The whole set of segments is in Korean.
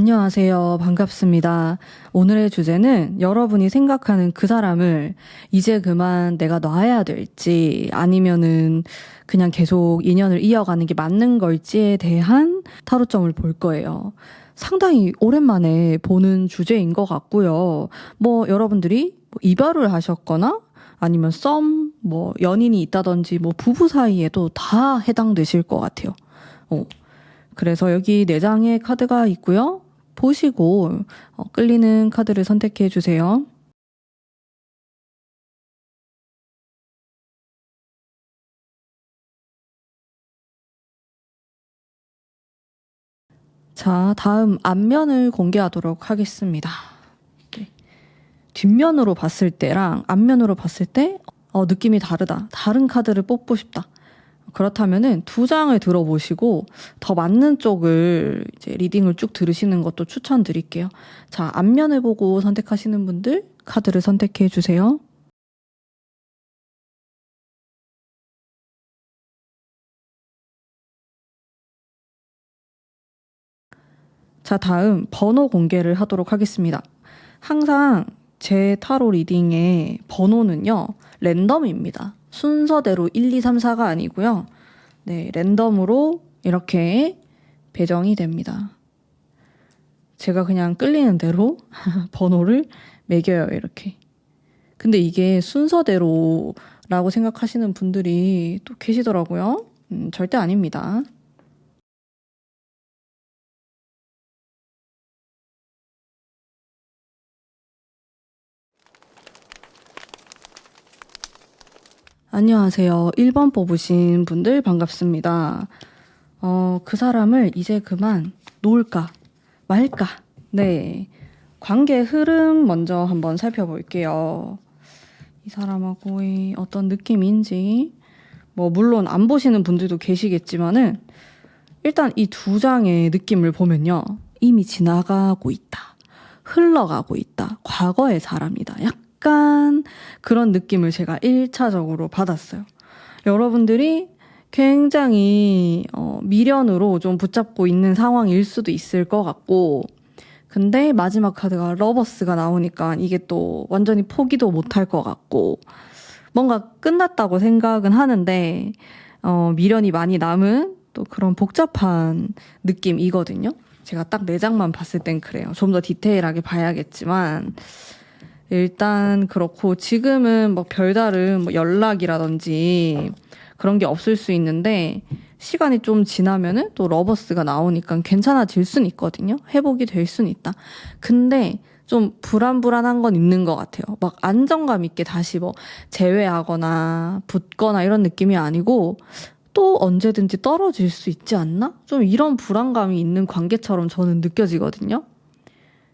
안녕하세요. 반갑습니다. 오늘의 주제는 여러분이 생각하는 그 사람을 이제 그만 내가 놔야 될지 아니면은 그냥 계속 인연을 이어가는 게 맞는 걸지에 대한 타로점을 볼 거예요. 상당히 오랜만에 보는 주제인 것 같고요. 여러분들이 이별을 하셨거나 아니면 연인이 있다든지 부부 사이에도 다 해당되실 것 같아요. 그래서 여기 4장의 카드가 있고요. 보시고 끌리는 카드를 선택해 주세요. 자, 다음 앞면을 공개하도록 하겠습니다. 네. 뒷면으로 봤을 때랑 앞면으로 봤을 때 느낌이 다르다. 다른 카드를 뽑고 싶다. 그렇다면은 2장을 들어보시고 더 맞는 쪽을 이제 리딩을 쭉 들으시는 것도 추천드릴게요. 자, 앞면을 보고 선택하시는 분들 카드를 선택해 주세요. 자, 다음 번호 공개를 하도록 하겠습니다. 항상 제 타로 리딩의 번호는요, 랜덤입니다. 순서대로 1, 2, 3, 4가 아니고요. 네, 랜덤으로 이렇게 배정이 됩니다. 제가 그냥 끌리는 대로 번호를 매겨요, 이렇게. 근데 이게 순서대로라고 생각하시는 분들이 또 계시더라고요. 절대 아닙니다. 안녕하세요. 1번 뽑으신 분들 반갑습니다. 그 사람을 이제 그만 놓을까 말까? 네. 관계 흐름 먼저 한번 살펴볼게요. 이 사람하고의 어떤 느낌인지. 물론 안 보시는 분들도 계시겠지만은, 일단 이 2장의 느낌을 보면요. 이미 지나가고 있다. 흘러가고 있다. 과거의 사람이다. 약간 그런 느낌을 제가 1차적으로 받았어요. 여러분들이 굉장히 미련으로 좀 붙잡고 있는 상황일 수도 있을 것 같고, 근데 마지막 카드가 러버스가 나오니까 이게 또 완전히 포기도 못할 것 같고, 뭔가 끝났다고 생각은 하는데 미련이 많이 남은 또 그런 복잡한 느낌이거든요. 제가 딱 4장만 봤을 땐 그래요. 좀 더 디테일하게 봐야겠지만 일단 그렇고, 지금은 별다른 연락이라든지 그런 게 없을 수 있는데, 시간이 좀 지나면은 또 러버스가 나오니까 괜찮아질 수는 있거든요. 회복이 될 수는 있다. 근데 좀 불안불안한 건 있는 것 같아요. 안정감 있게 다시 재회하거나 붙거나 이런 느낌이 아니고, 또 언제든지 떨어질 수 있지 않나? 좀 이런 불안감이 있는 관계처럼 저는 느껴지거든요.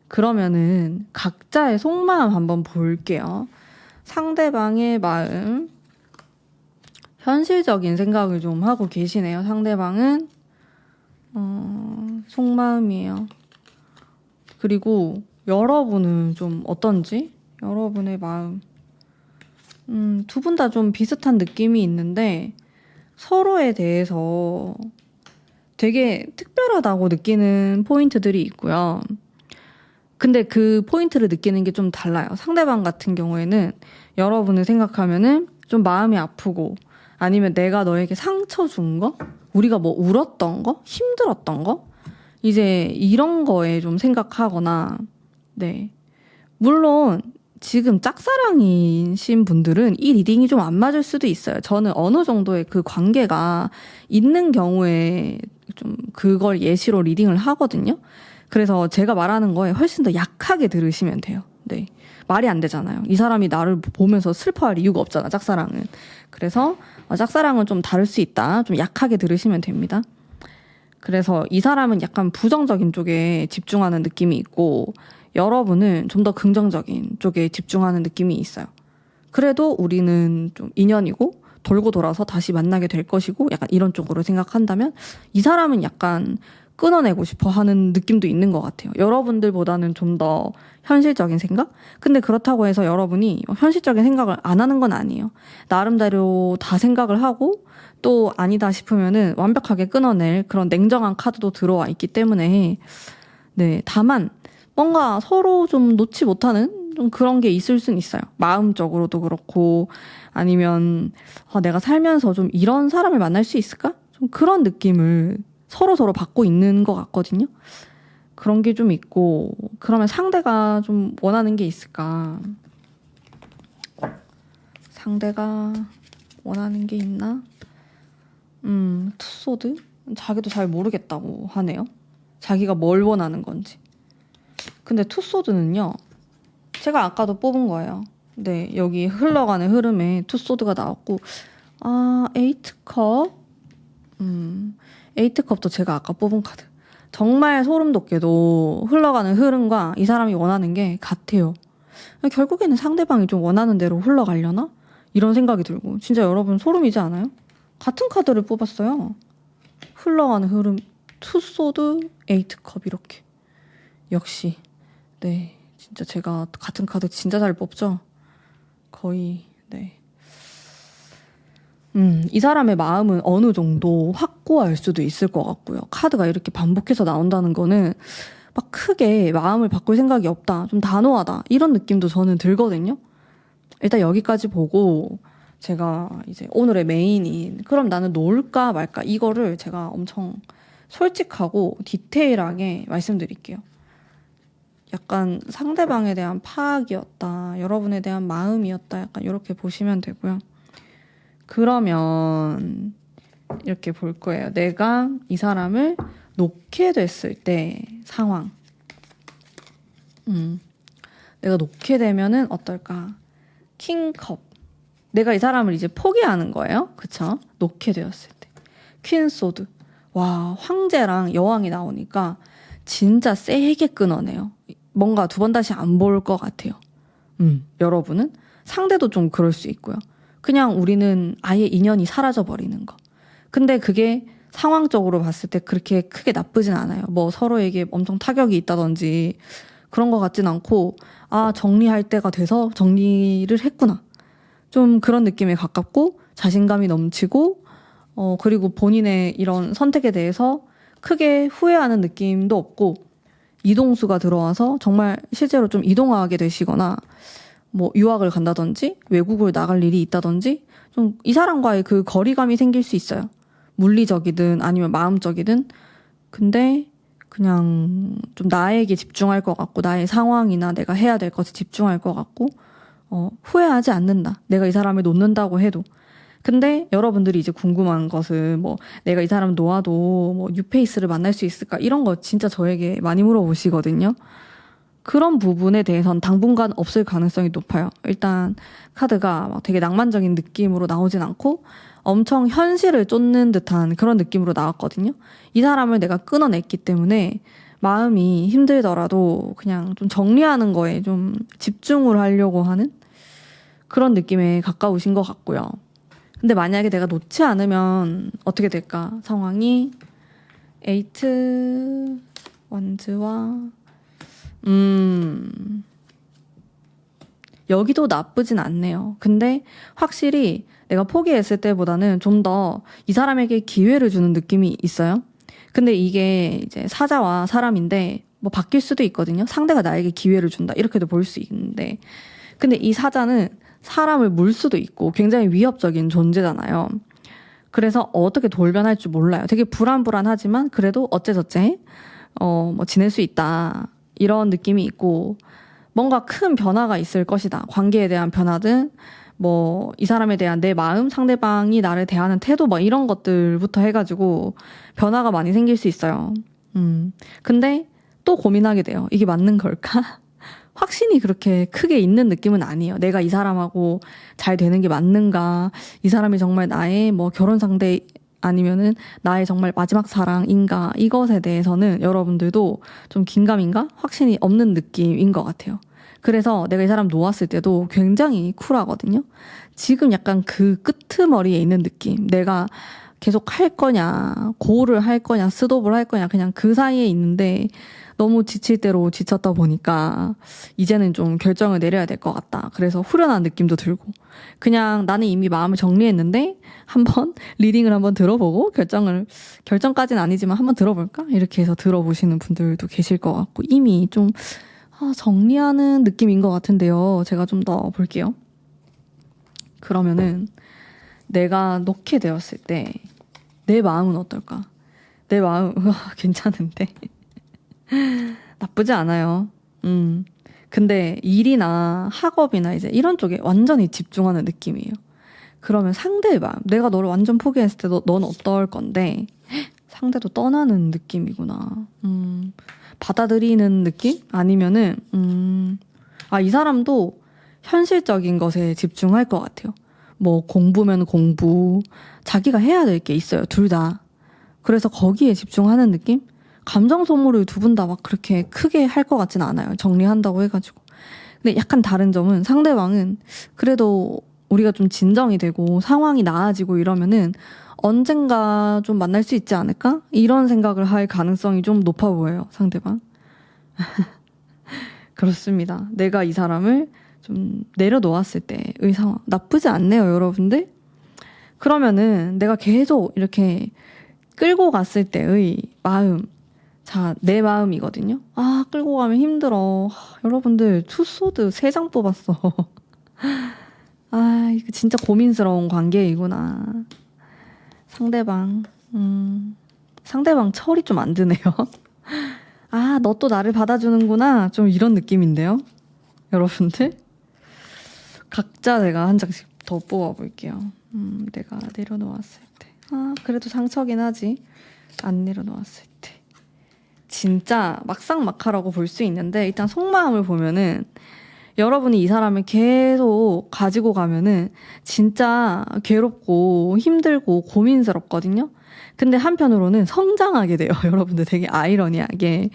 그러면은 각자의 속마음 한번 볼게요. 상대방의 마음, 현실적인 생각을 좀 하고 계시네요. 상대방은 속마음이에요. 그리고 여러분은 좀 어떤지? 여러분의 마음. 2분 다 좀 비슷한 느낌이 있는데 서로에 대해서 되게 특별하다고 느끼는 포인트들이 있고요. 근데 그 포인트를 느끼는 게 좀 달라요. 상대방 같은 경우에는 여러분을 생각하면은 좀 마음이 아프고, 아니면 내가 너에게 상처 준 거? 우리가 울었던 거? 힘들었던 거? 이제 이런 거에 좀 생각하거나, 네. 물론 지금 짝사랑이신 분들은 이 리딩이 좀 안 맞을 수도 있어요. 저는 어느 정도의 그 관계가 있는 경우에 좀 그걸 예시로 리딩을 하거든요. 그래서 제가 말하는 거에 훨씬 더 약하게 들으시면 돼요. 네. 말이 안 되잖아요. 이 사람이 나를 보면서 슬퍼할 이유가 없잖아, 짝사랑은. 그래서 짝사랑은 좀 다를 수 있다. 좀 약하게 들으시면 됩니다. 그래서 이 사람은 약간 부정적인 쪽에 집중하는 느낌이 있고, 여러분은 좀 더 긍정적인 쪽에 집중하는 느낌이 있어요. 그래도 우리는 좀 인연이고 돌고 돌아서 다시 만나게 될 것이고, 약간 이런 쪽으로 생각한다면 이 사람은 약간 끊어내고 싶어 하는 느낌도 있는 것 같아요. 여러분들보다는 좀 더 현실적인 생각? 근데 그렇다고 해서 여러분이 현실적인 생각을 안 하는 건 아니에요. 나름대로 다 생각을 하고, 또 아니다 싶으면은 완벽하게 끊어낼 그런 냉정한 카드도 들어와 있기 때문에, 네, 다만 뭔가 서로 좀 놓지 못하는 좀 그런 게 있을 순 있어요. 마음적으로도 그렇고 아니면 내가 살면서 좀 이런 사람을 만날 수 있을까? 좀 그런 느낌을 서로 받고 있는 것 같거든요. 그런 게 좀 있고 그러면 상대가 좀 원하는 게 있을까? 상대가 원하는 게 있나? 투소드? 자기도 잘 모르겠다고 하네요. 자기가 뭘 원하는 건지. 근데 투소드는요, 제가 아까도 뽑은 거예요. 네, 여기 흘러가는 흐름에 투소드가 나왔고, 에이트컵. 에이트컵도 제가 아까 뽑은 카드. 정말 소름 돋게도 흘러가는 흐름과 이 사람이 원하는 게 같아요. 결국에는 상대방이 좀 원하는 대로 흘러가려나? 이런 생각이 들고. 진짜 여러분 소름이지 않아요? 같은 카드를 뽑았어요. 흘러가는 흐름, 투소드, 에이트컵 이렇게. 역시 네, 진짜 제가 같은 카드 진짜 잘 뽑죠? 거의 네. 이 사람의 마음은 어느 정도 확고할 수도 있을 것 같고요. 카드가 이렇게 반복해서 나온다는 거는 막 크게 마음을 바꿀 생각이 없다, 좀 단호하다 이런 느낌도 저는 들거든요. 일단 여기까지 보고 제가 이제 오늘의 메인인 그럼 나는 놓을까 말까 이거를 제가 엄청 솔직하고 디테일하게 말씀드릴게요. 약간 상대방에 대한 파악이었다, 여러분에 대한 마음이었다, 약간 이렇게 보시면 되고요. 그러면 이렇게 볼 거예요. 내가 이 사람을 놓게 됐을 때 상황. 내가 놓게 되면은 어떨까? 킹컵. 내가 이 사람을 이제 포기하는 거예요. 그쵸? 놓게 되었을 때. 퀸소드. 와, 황제랑 여왕이 나오니까 진짜 세게 끊어내요. 뭔가 두 번 다시 안 볼 것 같아요. 여러분은? 상대도 좀 그럴 수 있고요. 그냥 우리는 아예 인연이 사라져 버리는 거. 근데 그게 상황적으로 봤을 때 그렇게 크게 나쁘진 않아요. 뭐 서로에게 엄청 타격이 있다든지 그런 것 같진 않고, 정리할 때가 돼서 정리를 했구나. 좀 그런 느낌에 가깝고 자신감이 넘치고, 그리고 본인의 이런 선택에 대해서 크게 후회하는 느낌도 없고, 이동수가 들어와서 정말 실제로 좀 이동하게 되시거나 뭐 유학을 간다든지 외국을 나갈 일이 있다든지 좀 이 사람과의 그 거리감이 생길 수 있어요. 물리적이든 아니면 마음적이든. 근데 그냥 좀 나에게 집중할 것 같고 나의 상황이나 내가 해야 될 것에 집중할 것 같고 후회하지 않는다. 내가 이 사람을 놓는다고 해도. 근데 여러분들이 이제 궁금한 것은 뭐 내가 이 사람 놓아도 뭐 뉴페이스를 만날 수 있을까? 이런 거 진짜 저에게 많이 물어보시거든요. 그런 부분에 대해서는 당분간 없을 가능성이 높아요. 일단 카드가 막 되게 낭만적인 느낌으로 나오진 않고 엄청 현실을 쫓는 듯한 그런 느낌으로 나왔거든요. 이 사람을 내가 끊어냈기 때문에 마음이 힘들더라도 그냥 좀 정리하는 거에 좀 집중을 하려고 하는 그런 느낌에 가까우신 것 같고요. 근데 만약에 내가 놓지 않으면 어떻게 될까? 상황이 에이트 원즈와 여기도 나쁘진 않네요. 근데 확실히 내가 포기했을 때보다는 좀 더 이 사람에게 기회를 주는 느낌이 있어요. 근데 이게 이제 사자와 사람인데 뭐 바뀔 수도 있거든요. 상대가 나에게 기회를 준다 이렇게도 볼 수 있는데, 근데 이 사자는 사람을 물 수도 있고 굉장히 위협적인 존재잖아요. 그래서 어떻게 돌변할 줄 몰라요. 되게 불안불안하지만 그래도 어째저째 뭐 지낼 수 있다 이런 느낌이 있고, 뭔가 큰 변화가 있을 것이다. 관계에 대한 변화든 뭐 이 사람에 대한 내 마음, 상대방이 나를 대하는 태도 뭐 이런 것들부터 해가지고 변화가 많이 생길 수 있어요. 근데 또 고민하게 돼요. 이게 맞는 걸까? 확신이 그렇게 크게 있는 느낌은 아니에요. 내가 이 사람하고 잘 되는 게 맞는가? 이 사람이 정말 나의 뭐 결혼 상대 아니면은 나의 정말 마지막 사랑인가? 이것에 대해서는 여러분들도 좀 긴가민가? 확신이 없는 느낌인 것 같아요. 그래서 내가 이 사람 놓았을 때도 굉장히 쿨하거든요. 지금 약간 그 끄트머리에 있는 느낌. 내가 계속 할 거냐, 고를 할 거냐, 스톱을 할 거냐, 그냥 그 사이에 있는데 너무 지칠 대로 지쳤다 보니까 이제는 좀 결정을 내려야 될 것 같다. 그래서 후련한 느낌도 들고 그냥 나는 이미 마음을 정리했는데 한번 리딩을 한번 들어보고 결정까지는 아니지만 한번 들어볼까? 이렇게 해서 들어보시는 분들도 계실 것 같고 이미 좀 정리하는 느낌인 것 같은데요. 제가 좀 더 볼게요. 그러면은 내가 놓게 되었을 때 내 마음은 어떨까? 내 마음 괜찮은데 나쁘지 않아요. 근데 일이나 학업이나 이제 이런 쪽에 완전히 집중하는 느낌이에요. 그러면 상대의 마음, 내가 너를 완전 포기했을 때 넌 어떨 건데 상대도 떠나는 느낌이구나. 받아들이는 느낌? 아니면은 이 사람도 현실적인 것에 집중할 것 같아요. 뭐 공부면 공부, 자기가 해야 될 게 있어요. 둘 다. 그래서 거기에 집중하는 느낌? 감정 소모를 두 분 다 막 그렇게 크게 할 것 같진 않아요. 정리한다고 해가지고. 근데 약간 다른 점은 상대방은 그래도 우리가 좀 진정이 되고 상황이 나아지고 이러면은 언젠가 좀 만날 수 있지 않을까? 이런 생각을 할 가능성이 좀 높아 보여요. 상대방. 그렇습니다. 내가 이 사람을 좀 내려놓았을 때의 상황. 나쁘지 않네요, 여러분들. 그러면은 내가 계속 이렇게 끌고 갔을 때의 마음. 자, 내 마음이거든요. 끌고 가면 힘들어. 여러분들, 투소드 3장 뽑았어. 이거 진짜 고민스러운 관계이구나. 상대방 철이 좀 안 드네요. 너 또 나를 받아주는구나. 좀 이런 느낌인데요. 여러분들. 각자 제가 한 장씩 더 뽑아볼게요. 내가 내려놓았을 때. 그래도 상처긴 하지. 안 내려놓았을 때. 진짜 막상막하라고 볼 수 있는데 일단 속마음을 보면은 여러분이 이 사람을 계속 가지고 가면은 진짜 괴롭고 힘들고 고민스럽거든요. 근데 한편으로는 성장하게 돼요. 여러분들 되게 아이러니하게.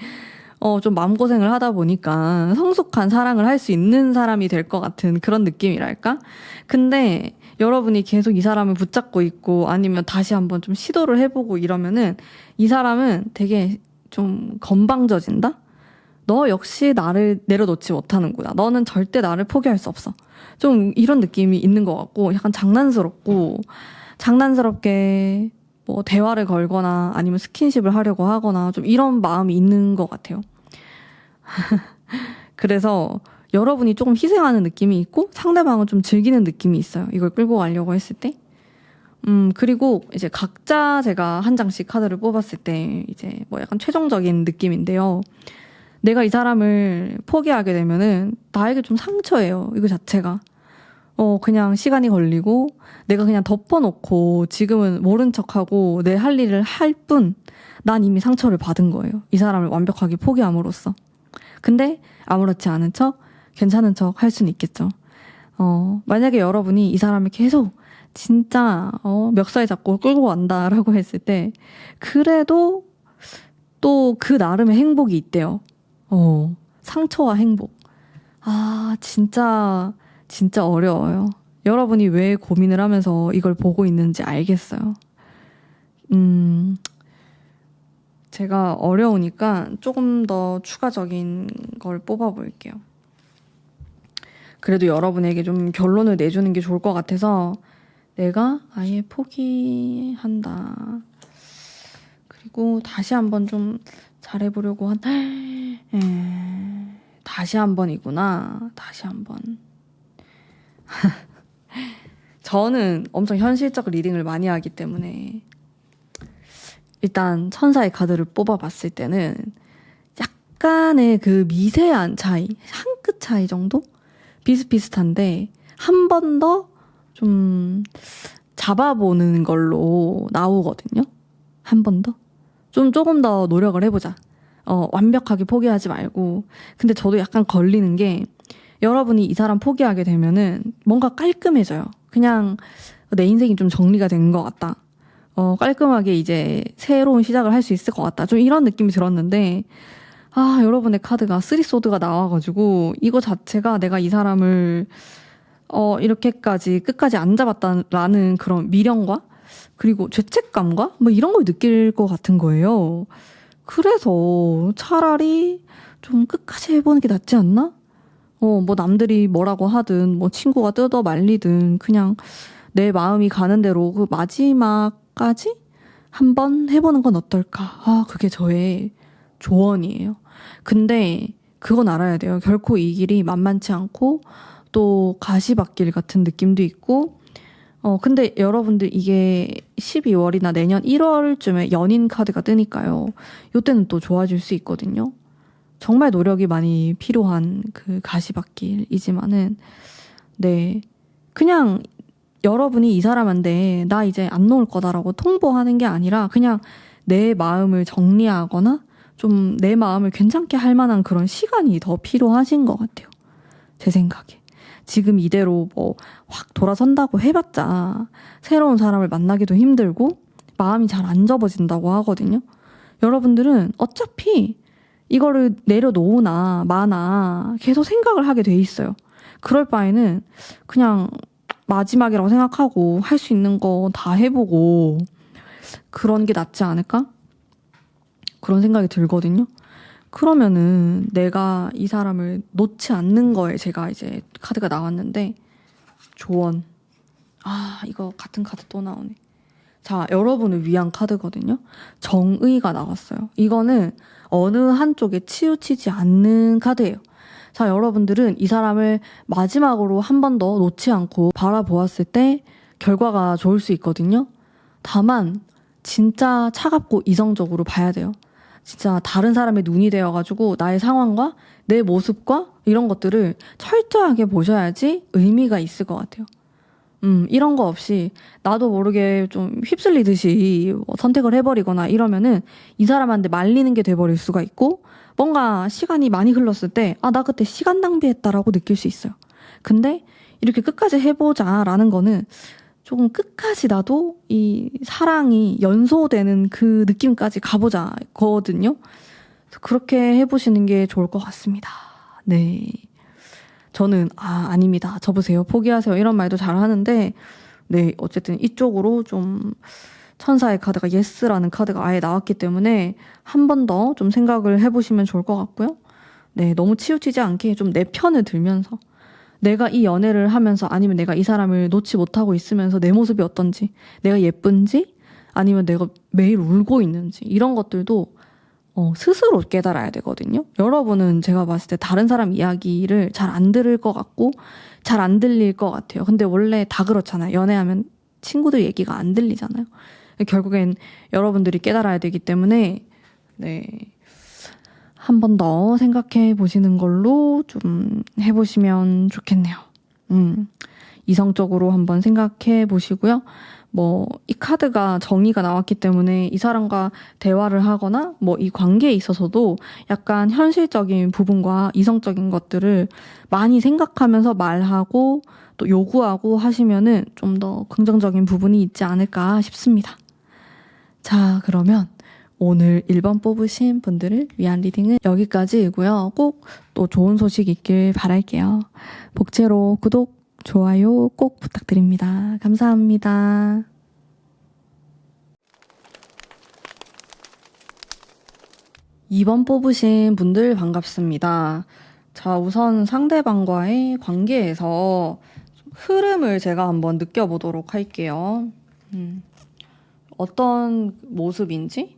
좀 마음고생을 하다 보니까 성숙한 사랑을 할 수 있는 사람이 될 것 같은 그런 느낌이랄까? 근데 여러분이 계속 이 사람을 붙잡고 있고 아니면 다시 한번 좀 시도를 해보고 이러면은 이 사람은 되게 좀 건방져진다? 너 역시 나를 내려놓지 못하는구나. 너는 절대 나를 포기할 수 없어. 좀 이런 느낌이 있는 것 같고 약간 장난스럽게 뭐 대화를 걸거나 아니면 스킨십을 하려고 하거나 좀 이런 마음이 있는 것 같아요. 그래서 여러분이 조금 희생하는 느낌이 있고 상대방은 좀 즐기는 느낌이 있어요. 이걸 끌고 가려고 했을 때. 그리고 이제 각자 제가 한 장씩 카드를 뽑았을 때 이제 뭐 약간 최종적인 느낌인데요. 내가 이 사람을 포기하게 되면은 나에게 좀 상처예요. 이거 자체가. 그냥 시간이 걸리고 내가 그냥 덮어놓고 지금은 모른 척하고 내 할 일을 할 뿐 난 이미 상처를 받은 거예요. 이 사람을 완벽하게 포기함으로써. 근데 아무렇지 않은 척, 괜찮은 척 할 수는 있겠죠. 만약에 여러분이 이 사람을 계속 진짜 멱살 잡고 끌고 간다라고 했을 때 그래도 또 그 나름의 행복이 있대요. 상처와 행복. 진짜 어려워요. 여러분이 왜 고민을 하면서 이걸 보고 있는지 알겠어요. 제가 어려우니까 조금 더 추가적인 걸 뽑아볼게요. 그래도 여러분에게 좀 결론을 내주는 게 좋을 것 같아서 내가 아예 포기한다. 그리고 다시 한번 좀 잘해보려고 다시 한번이구나. 다시 한번. 저는 엄청 현실적 리딩을 많이 하기 때문에 일단 천사의 카드를 뽑아봤을 때는 약간의 그 미세한 차이, 한 끗 차이 정도? 비슷비슷한데 한 번 더 좀 잡아보는 걸로 나오거든요. 한 번 더. 조금 더 노력을 해보자. 완벽하게 포기하지 말고. 근데 저도 약간 걸리는 게 여러분이 이 사람 포기하게 되면은 뭔가 깔끔해져요. 그냥 내 인생이 좀 정리가 된 것 같다. 깔끔하게 이제 새로운 시작을 할 수 있을 것 같다. 좀 이런 느낌이 들었는데 여러분의 카드가 쓰리소드가 나와가지고 이거 자체가 내가 이 사람을 이렇게까지 끝까지 안 잡았다라는 그런 미련과 그리고 죄책감과 뭐 이런 걸 느낄 것 같은 거예요. 그래서 차라리 좀 끝까지 해보는 게 낫지 않나? 뭐 남들이 뭐라고 하든 뭐 친구가 뜯어 말리든 그냥 내 마음이 가는 대로 그 마지막까지 한번 해보는 건 어떨까? 그게 저의 조언이에요. 근데 그건 알아야 돼요. 결코 이 길이 만만치 않고 또 가시밭길 같은 느낌도 있고 근데 여러분들 이게 12월이나 내년 1월쯤에 연인 카드가 뜨니까요. 요때는 또 좋아질 수 있거든요. 정말 노력이 많이 필요한 그 가시밭길이지만은 네 그냥 여러분이 이 사람한테 나 이제 안 놓을 거다라고 통보하는 게 아니라 그냥 내 마음을 정리하거나 좀 내 마음을 괜찮게 할 만한 그런 시간이 더 필요하신 것 같아요. 제 생각에. 지금 이대로 뭐 확 돌아선다고 해봤자 새로운 사람을 만나기도 힘들고 마음이 잘 안 접어진다고 하거든요. 여러분들은 어차피 이거를 내려놓으나 마나 계속 생각을 하게 돼 있어요. 그럴 바에는 그냥 마지막이라고 생각하고 할 수 있는 거 다 해보고 그런 게 낫지 않을까? 그런 생각이 들거든요. 그러면은 내가 이 사람을 놓지 않는 거에 제가 이제 카드가 나왔는데 조언. 이거 같은 카드 또 나오네. 자, 여러분을 위한 카드거든요. 정의가 나왔어요. 이거는 어느 한쪽에 치우치지 않는 카드예요. 자, 여러분들은 이 사람을 마지막으로 한 번 더 놓지 않고 바라보았을 때 결과가 좋을 수 있거든요. 다만 진짜 차갑고 이성적으로 봐야 돼요. 진짜 다른 사람의 눈이 되어가지고 나의 상황과 내 모습과 이런 것들을 철저하게 보셔야지 의미가 있을 것 같아요. 이런 거 없이 나도 모르게 좀 휩쓸리듯이 선택을 해버리거나 이러면은 이 사람한테 말리는 게 돼버릴 수가 있고 뭔가 시간이 많이 흘렀을 때 나 그때 시간 낭비했다라고 느낄 수 있어요. 근데 이렇게 끝까지 해보자라는 거는 조금 끝까지 나도 이 사랑이 연소되는 그 느낌까지 가보자거든요. 그렇게 해보시는 게 좋을 것 같습니다. 네. 저는 아닙니다. 접으세요. 포기하세요. 이런 말도 잘 하는데 네, 어쨌든 이쪽으로 좀 천사의 카드가 예스라는 카드가 아예 나왔기 때문에 한 번 더 좀 생각을 해보시면 좋을 것 같고요. 네, 너무 치우치지 않게 좀 내 편을 들면서 내가 이 연애를 하면서 아니면 내가 이 사람을 놓지 못하고 있으면서 내 모습이 어떤지, 내가 예쁜지, 아니면 내가 매일 울고 있는지 이런 것들도 스스로 깨달아야 되거든요. 여러분은 제가 봤을 때 다른 사람 이야기를 잘 안 들을 것 같고 잘 안 들릴 것 같아요. 근데 원래 다 그렇잖아요. 연애하면 친구들 얘기가 안 들리잖아요. 결국엔 여러분들이 깨달아야 되기 때문에 네, 한 번 더 생각해 보시는 걸로 좀 해보시면 좋겠네요. 이성적으로 한번 생각해 보시고요. 이 카드가 정의가 나왔기 때문에 이 사람과 대화를 하거나 이 관계에 있어서도 약간 현실적인 부분과 이성적인 것들을 많이 생각하면서 말하고 또 요구하고 하시면은 좀 더 긍정적인 부분이 있지 않을까 싶습니다. 자, 그러면 오늘 1번 뽑으신 분들을 위한 리딩은 여기까지이고요. 꼭 또 좋은 소식 있길 바랄게요. 복제로 구독, 좋아요 꼭 부탁드립니다. 감사합니다. 2번 뽑으신 분들 반갑습니다. 자, 우선 상대방과의 관계에서 흐름을 제가 한번 느껴보도록 할게요. 어떤 모습인지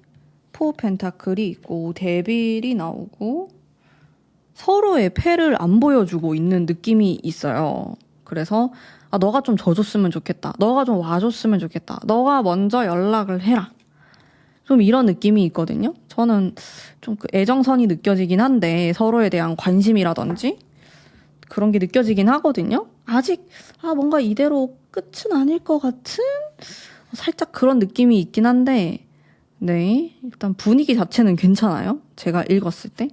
포 펜타클이 있고 데빌이 나오고 서로의 패를 안 보여주고 있는 느낌이 있어요. 그래서 너가 좀 져줬으면 좋겠다. 너가 좀 와줬으면 좋겠다. 너가 먼저 연락을 해라. 좀 이런 느낌이 있거든요. 저는 좀 그 애정선이 느껴지긴 한데 서로에 대한 관심이라든지 그런 게 느껴지긴 하거든요. 아직 뭔가 이대로 끝은 아닐 것 같은 살짝 그런 느낌이 있긴 한데 네, 일단 분위기 자체는 괜찮아요. 제가 읽었을 때.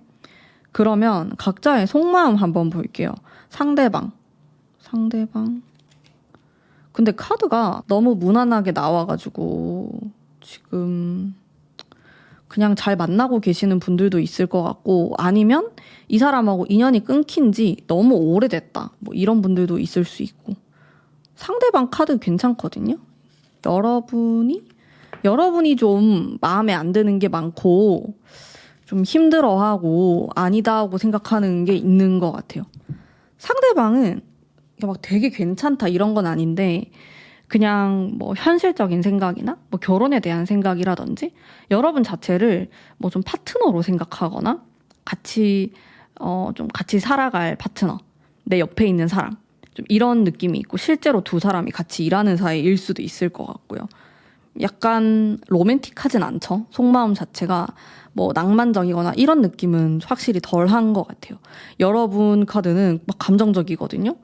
그러면 각자의 속마음 한번 볼게요. 상대방. 근데 카드가 너무 무난하게 나와가지고 지금 그냥 잘 만나고 계시는 분들도 있을 것 같고 아니면 이 사람하고 인연이 끊긴 지 너무 오래됐다. 이런 분들도 있을 수 있고 상대방 카드 괜찮거든요. 여러분이 좀 마음에 안 드는 게 많고 좀 힘들어하고 아니다 하고 생각하는 게 있는 것 같아요. 상대방은 막 되게 괜찮다 이런 건 아닌데 그냥 뭐 현실적인 생각이나 뭐 결혼에 대한 생각이라든지 여러분 자체를 뭐 좀 파트너로 생각하거나 같이 좀 같이 살아갈 파트너, 내 옆에 있는 사람, 좀 이런 느낌이 있고 실제로 두 사람이 같이 일하는 사이일 수도 있을 것 같고요. 약간 로맨틱하진 않죠. 속마음 자체가 뭐 낭만적이거나 이런 느낌은 확실히 덜한 것 같아요. 여러분 카드는 막 감정적이거든요.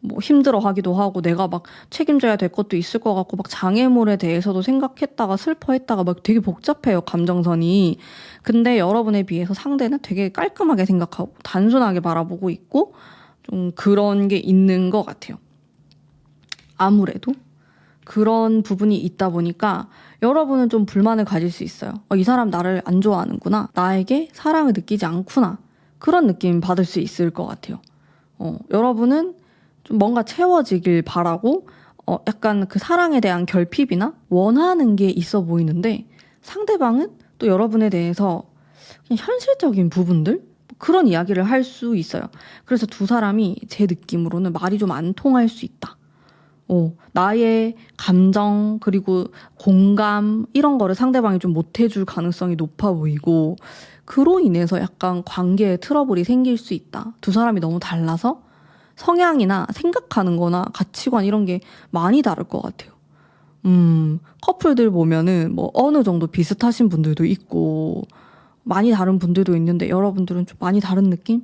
뭐 힘들어하기도 하고 내가 막 책임져야 될 것도 있을 것 같고 막 장애물에 대해서도 생각했다가 슬퍼했다가 막 되게 복잡해요, 감정선이. 근데 여러분에 비해서 상대는 되게 깔끔하게 생각하고 단순하게 바라보고 있고 좀 그런 게 있는 것 같아요. 아무래도 그런 부분이 있다 보니까 여러분은 좀 불만을 가질 수 있어요. 이 사람 나를 안 좋아하는구나. 나에게 사랑을 느끼지 않구나. 그런 느낌 받을 수 있을 것 같아요. 여러분은 좀 뭔가 채워지길 바라고 약간 그 사랑에 대한 결핍이나 원하는 게 있어 보이는데 상대방은 또 여러분에 대해서 그냥 현실적인 부분들? 그런 이야기를 할 수 있어요. 그래서 두 사람이 제 느낌으로는 말이 좀 안 통할 수 있다. 나의 감정 그리고 공감 이런 거를 상대방이 좀 못해줄 가능성이 높아 보이고 그로 인해서 약간 관계에 트러블이 생길 수 있다. 두 사람이 너무 달라서 성향이나 생각하는 거나 가치관 이런 게 많이 다를 것 같아요. 커플들 보면은 뭐 어느 정도 비슷하신 분들도 있고 많이 다른 분들도 있는데 여러분들은 좀 많이 다른 느낌?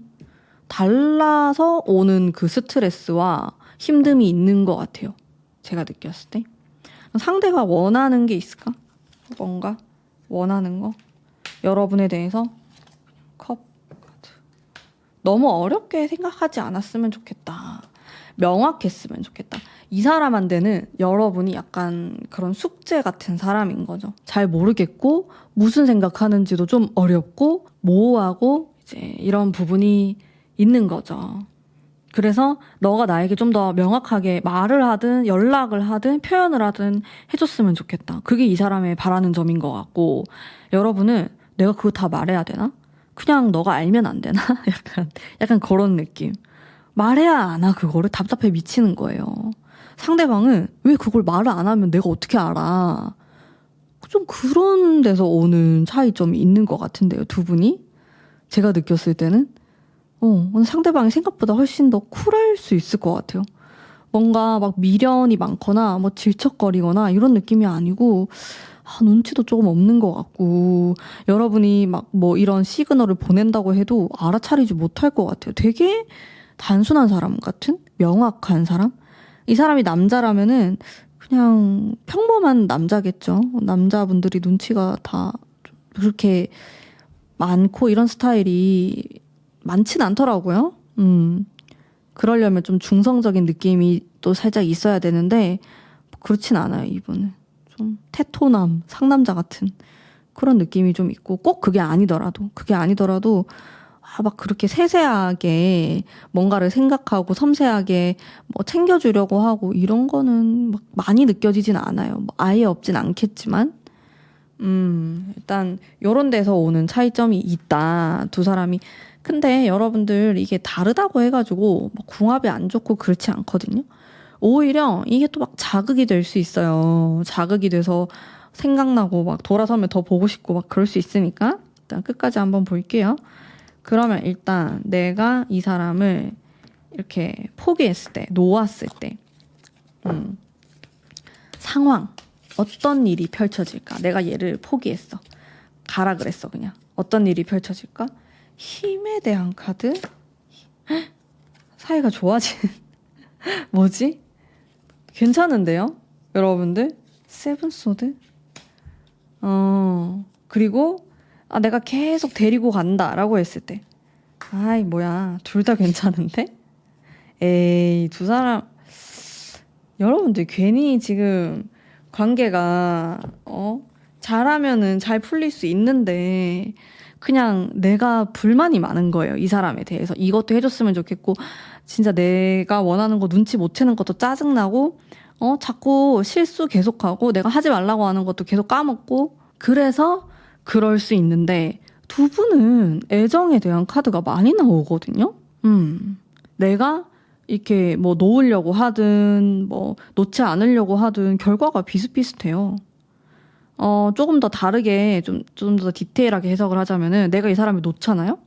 달라서 오는 그 스트레스와 힘듦이 있는 것 같아요. 제가 느꼈을 때. 상대가 원하는 게 있을까? 뭔가 원하는 거? 여러분에 대해서 컵 너무 어렵게 생각하지 않았으면 좋겠다. 명확했으면 좋겠다. 이 사람한테는 여러분이 약간 그런 숙제 같은 사람인 거죠. 잘 모르겠고 무슨 생각하는지도 좀 어렵고 모호하고 이제 이런 부분이 있는 거죠. 그래서 너가 나에게 좀 더 명확하게 말을 하든 연락을 하든 표현을 하든 해줬으면 좋겠다. 그게 이 사람의 바라는 점인 것 같고 여러분은 내가 그거 다 말해야 되나? 그냥 너가 알면 안 되나? 약간 그런 느낌. 말해야 하나 그거를 답답해 미치는 거예요. 상대방은 왜 그걸 말을 안 하면 내가 어떻게 알아? 좀 그런 데서 오는 차이점이 있는 것 같은데요, 두 분이? 제가 느꼈을 때는 상대방이 생각보다 훨씬 더 쿨할 수 있을 것 같아요. 뭔가 막 미련이 많거나 뭐 질척거리거나 이런 느낌이 아니고 눈치도 조금 없는 것 같고 여러분이 막 뭐 이런 시그널을 보낸다고 해도 알아차리지 못할 것 같아요. 되게 단순한 사람 같은? 명확한 사람? 이 사람이 남자라면은 그냥 평범한 남자겠죠. 남자분들이 눈치가 다 그렇게 많고 이런 스타일이 많진 않더라고요. 그러려면 좀 중성적인 느낌이 또 살짝 있어야 되는데 그렇진 않아요, 이분은. 좀 테토남, 상남자 같은 그런 느낌이 좀 있고 꼭 그게 아니더라도 막 그렇게 세세하게 뭔가를 생각하고 섬세하게 뭐 챙겨주려고 하고 이런 거는 막 많이 느껴지진 않아요. 뭐 아예 없진 않겠지만 일단 요런 데서 오는 차이점이 있다. 두 사람이. 근데 여러분들 이게 다르다고 해가지고 뭐 궁합이 안 좋고 그렇지 않거든요. 오히려 이게 또 막 자극이 될 수 있어요. 자극이 돼서 생각나고 막 돌아서면 더 보고 싶고 막 그럴 수 있으니까 일단 끝까지 한번 볼게요. 그러면 일단 내가 이 사람을 이렇게 포기했을 때, 놓았을 때 상황, 어떤 일이 펼쳐질까? 내가 얘를 포기했어. 가라 그랬어, 그냥. 어떤 일이 펼쳐질까? 힘에 대한 카드? 사이가 좋아진 뭐지? 괜찮은데요? 여러분들? 세븐소드? 그리고 내가 계속 데리고 간다 라고 했을 때 아이 뭐야 둘 다 괜찮은데? 에이 두 사람 여러분들 괜히 지금 관계가 잘하면은 잘 풀릴 수 있는데 그냥 내가 불만이 많은 거예요. 이 사람에 대해서. 이것도 해줬으면 좋겠고 진짜 내가 원하는 거 눈치 못 채는 것도 짜증나고 자꾸 실수 계속하고 내가 하지 말라고 하는 것도 계속 까먹고 그래서 그럴 수 있는데 두 분은 애정에 대한 카드가 많이 나오거든요. 내가 이렇게 뭐 놓으려고 하든 뭐 놓지 않으려고 하든 결과가 비슷비슷해요. 조금 더 다르게 좀 더 디테일하게 해석을 하자면은 내가 이 사람을 놓잖아요?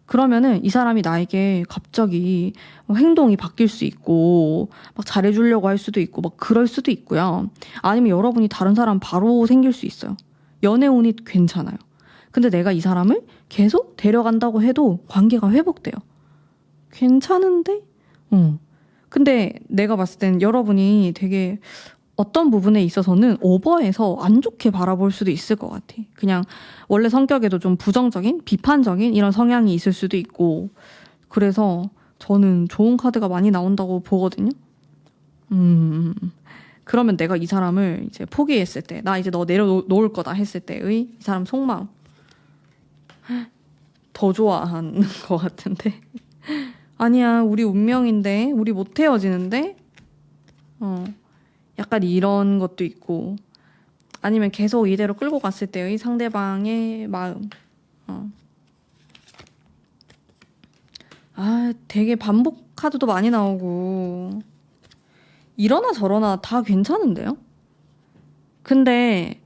그러면은 이 사람이 나에게 갑자기 행동이 바뀔 수 있고 막 잘해주려고 할 수도 있고 막 그럴 수도 있고요. 아니면 여러분이 다른 사람 바로 생길 수 있어요. 연애운이 괜찮아요. 근데 내가 이 사람을 계속 데려간다고 해도 관계가 회복돼요. 괜찮은데? 근데 내가 봤을 땐 여러분이 되게 어떤 부분에 있어서는 오버해서 안 좋게 바라볼 수도 있을 것 같아. 그냥 원래 성격에도 좀 부정적인, 비판적인 이런 성향이 있을 수도 있고 그래서 저는 좋은 카드가 많이 나온다고 보거든요. 그러면 내가 이 사람을 이제 포기했을 때, 나 이제 너 내려놓을 거다 했을 때의 이 사람 속마음 더 좋아하는 것 같은데 아니야 우리 운명인데 우리 못 헤어지는데 약간 이런 것도 있고 아니면 계속 이대로 끌고 갔을 때의 상대방의 마음 되게 반복 카드도 많이 나오고 이러나 저러나 다 괜찮은데요? 근데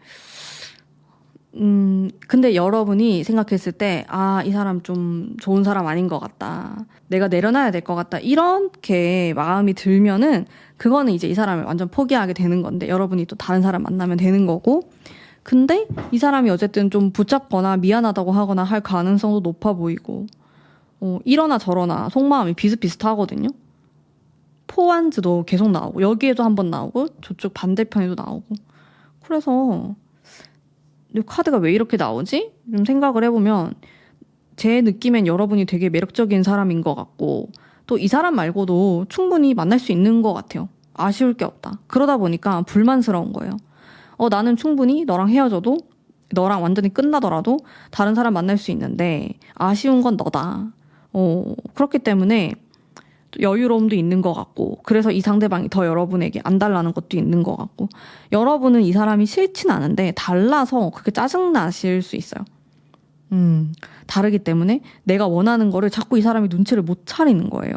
여러분이 생각했을 때, 이 사람 좀 좋은 사람 아닌 것 같다. 내가 내려놔야 될 것 같다. 이렇게 마음이 들면은, 그거는 이제 이 사람을 완전 포기하게 되는 건데, 여러분이 또 다른 사람 만나면 되는 거고. 근데 이 사람이 어쨌든 좀 붙잡거나 미안하다고 하거나 할 가능성도 높아 보이고, 이러나 저러나 속마음이 비슷비슷하거든요. 포완즈도 계속 나오고, 여기에도 한번 나오고, 저쪽 반대편에도 나오고. 그래서, 이 카드가 왜 이렇게 나오지? 좀 생각을 해보면 제 느낌엔 여러분이 되게 매력적인 사람인 것 같고 또 이 사람 말고도 충분히 만날 수 있는 것 같아요. 아쉬울 게 없다. 그러다 보니까 불만스러운 거예요. 나는 충분히 너랑 헤어져도 너랑 완전히 끝나더라도 다른 사람 만날 수 있는데 아쉬운 건 너다. 그렇기 때문에 여유로움도 있는 것 같고 그래서 이 상대방이 더 여러분에게 안 달라는 것도 있는 것 같고 여러분은 이 사람이 싫진 않은데 달라서 그렇게 짜증나실 수 있어요. 다르기 때문에 내가 원하는 거를 자꾸 이 사람이 눈치를 못 차리는 거예요.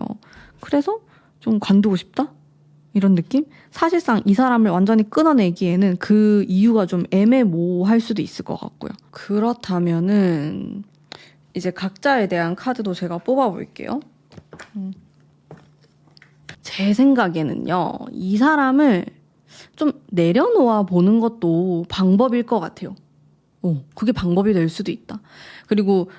그래서 좀 관두고 싶다? 이런 느낌? 사실상 이 사람을 완전히 끊어내기에는 그 이유가 좀 애매모호할 수도 있을 것 같고요. 그렇다면은 이제 각자에 대한 카드도 제가 뽑아볼게요. 제 생각에는요, 이 사람을 좀 내려놓아 보는 것도 방법일 것 같아요. 그게 방법이 될 수도 있다. 그리고,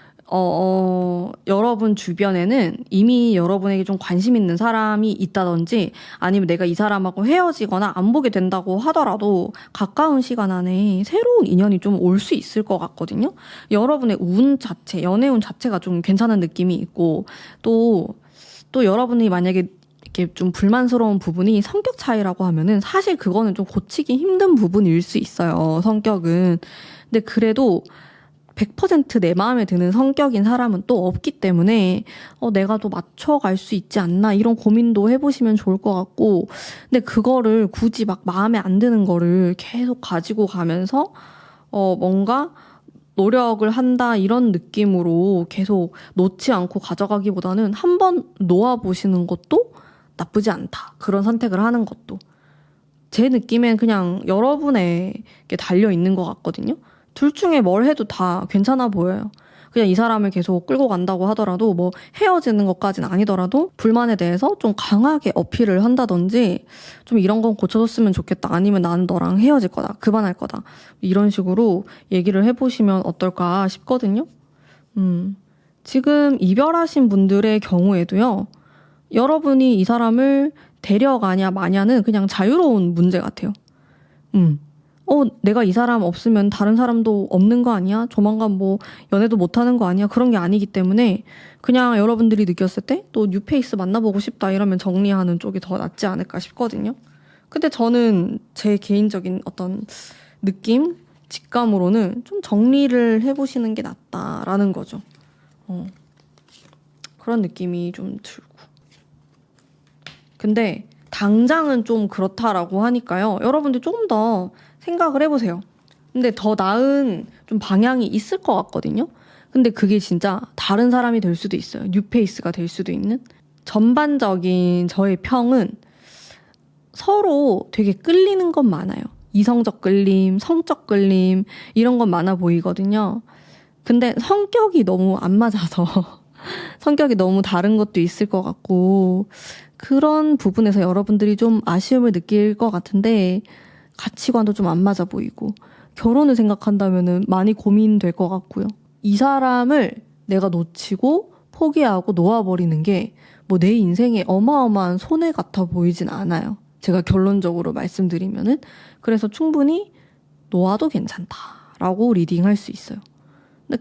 여러분 주변에는 이미 여러분에게 좀 관심 있는 사람이 있다든지 아니면 내가 이 사람하고 헤어지거나 안 보게 된다고 하더라도 가까운 시간 안에 새로운 인연이 좀 올 수 있을 것 같거든요. 여러분의 운 자체, 연애운 자체가 좀 괜찮은 느낌이 있고 또 여러분이 만약에 이렇게 좀 불만스러운 부분이 성격 차이라고 하면은 사실 그거는 좀 고치기 힘든 부분일 수 있어요. 성격은. 근데 그래도 100% 내 마음에 드는 성격인 사람은 또 없기 때문에 내가 또 맞춰갈 수 있지 않나 이런 고민도 해보시면 좋을 것 같고 근데 그거를 굳이 막 마음에 안 드는 거를 계속 가지고 가면서 뭔가 노력을 한다 이런 느낌으로 계속 놓지 않고 가져가기보다는 한번 놓아보시는 것도 나쁘지 않다. 그런 선택을 하는 것도. 제 느낌엔 그냥 여러분에게 달려있는 것 같거든요. 둘 중에 뭘 해도 다 괜찮아 보여요. 그냥 이 사람을 계속 끌고 간다고 하더라도 뭐 헤어지는 것까지는 아니더라도 불만에 대해서 좀 강하게 어필을 한다든지 좀 이런 건 고쳐줬으면 좋겠다. 아니면 나는 너랑 헤어질 거다. 그만할 거다. 이런 식으로 얘기를 해보시면 어떨까 싶거든요. 지금 이별하신 분들의 경우에도요. 여러분이 이 사람을 데려가냐 마냐는 그냥 자유로운 문제 같아요. 내가 이 사람 없으면 다른 사람도 없는 거 아니야? 조만간 뭐 연애도 못하는 거 아니야? 그런 게 아니기 때문에 그냥 여러분들이 느꼈을 때 또 뉴페이스 만나보고 싶다 이러면 정리하는 쪽이 더 낫지 않을까 싶거든요. 근데 저는 제 개인적인 어떤 느낌, 직감으로는 좀 정리를 해보시는 게 낫다라는 거죠. 그런 느낌이 좀 들고. 근데 당장은 좀 그렇다라고 하니까요. 여러분들 조금 더 생각을 해보세요. 근데 더 나은 좀 방향이 있을 것 같거든요. 근데 그게 진짜 다른 사람이 될 수도 있어요. 뉴페이스가 될 수도 있는. 전반적인 저의 평은 서로 되게 끌리는 건 많아요. 이성적 끌림, 성적 끌림 이런 건 많아 보이거든요. 근데 성격이 너무 안 맞아서 성격이 너무 다른 것도 있을 것 같고 그런 부분에서 여러분들이 좀 아쉬움을 느낄 것 같은데 가치관도 좀 안 맞아 보이고 결혼을 생각한다면은 많이 고민될 것 같고요. 이 사람을 내가 놓치고 포기하고 놓아버리는 게 뭐 내 인생에 어마어마한 손해 같아 보이진 않아요. 제가 결론적으로 말씀드리면은 그래서 충분히 놓아도 괜찮다라고 리딩할 수 있어요.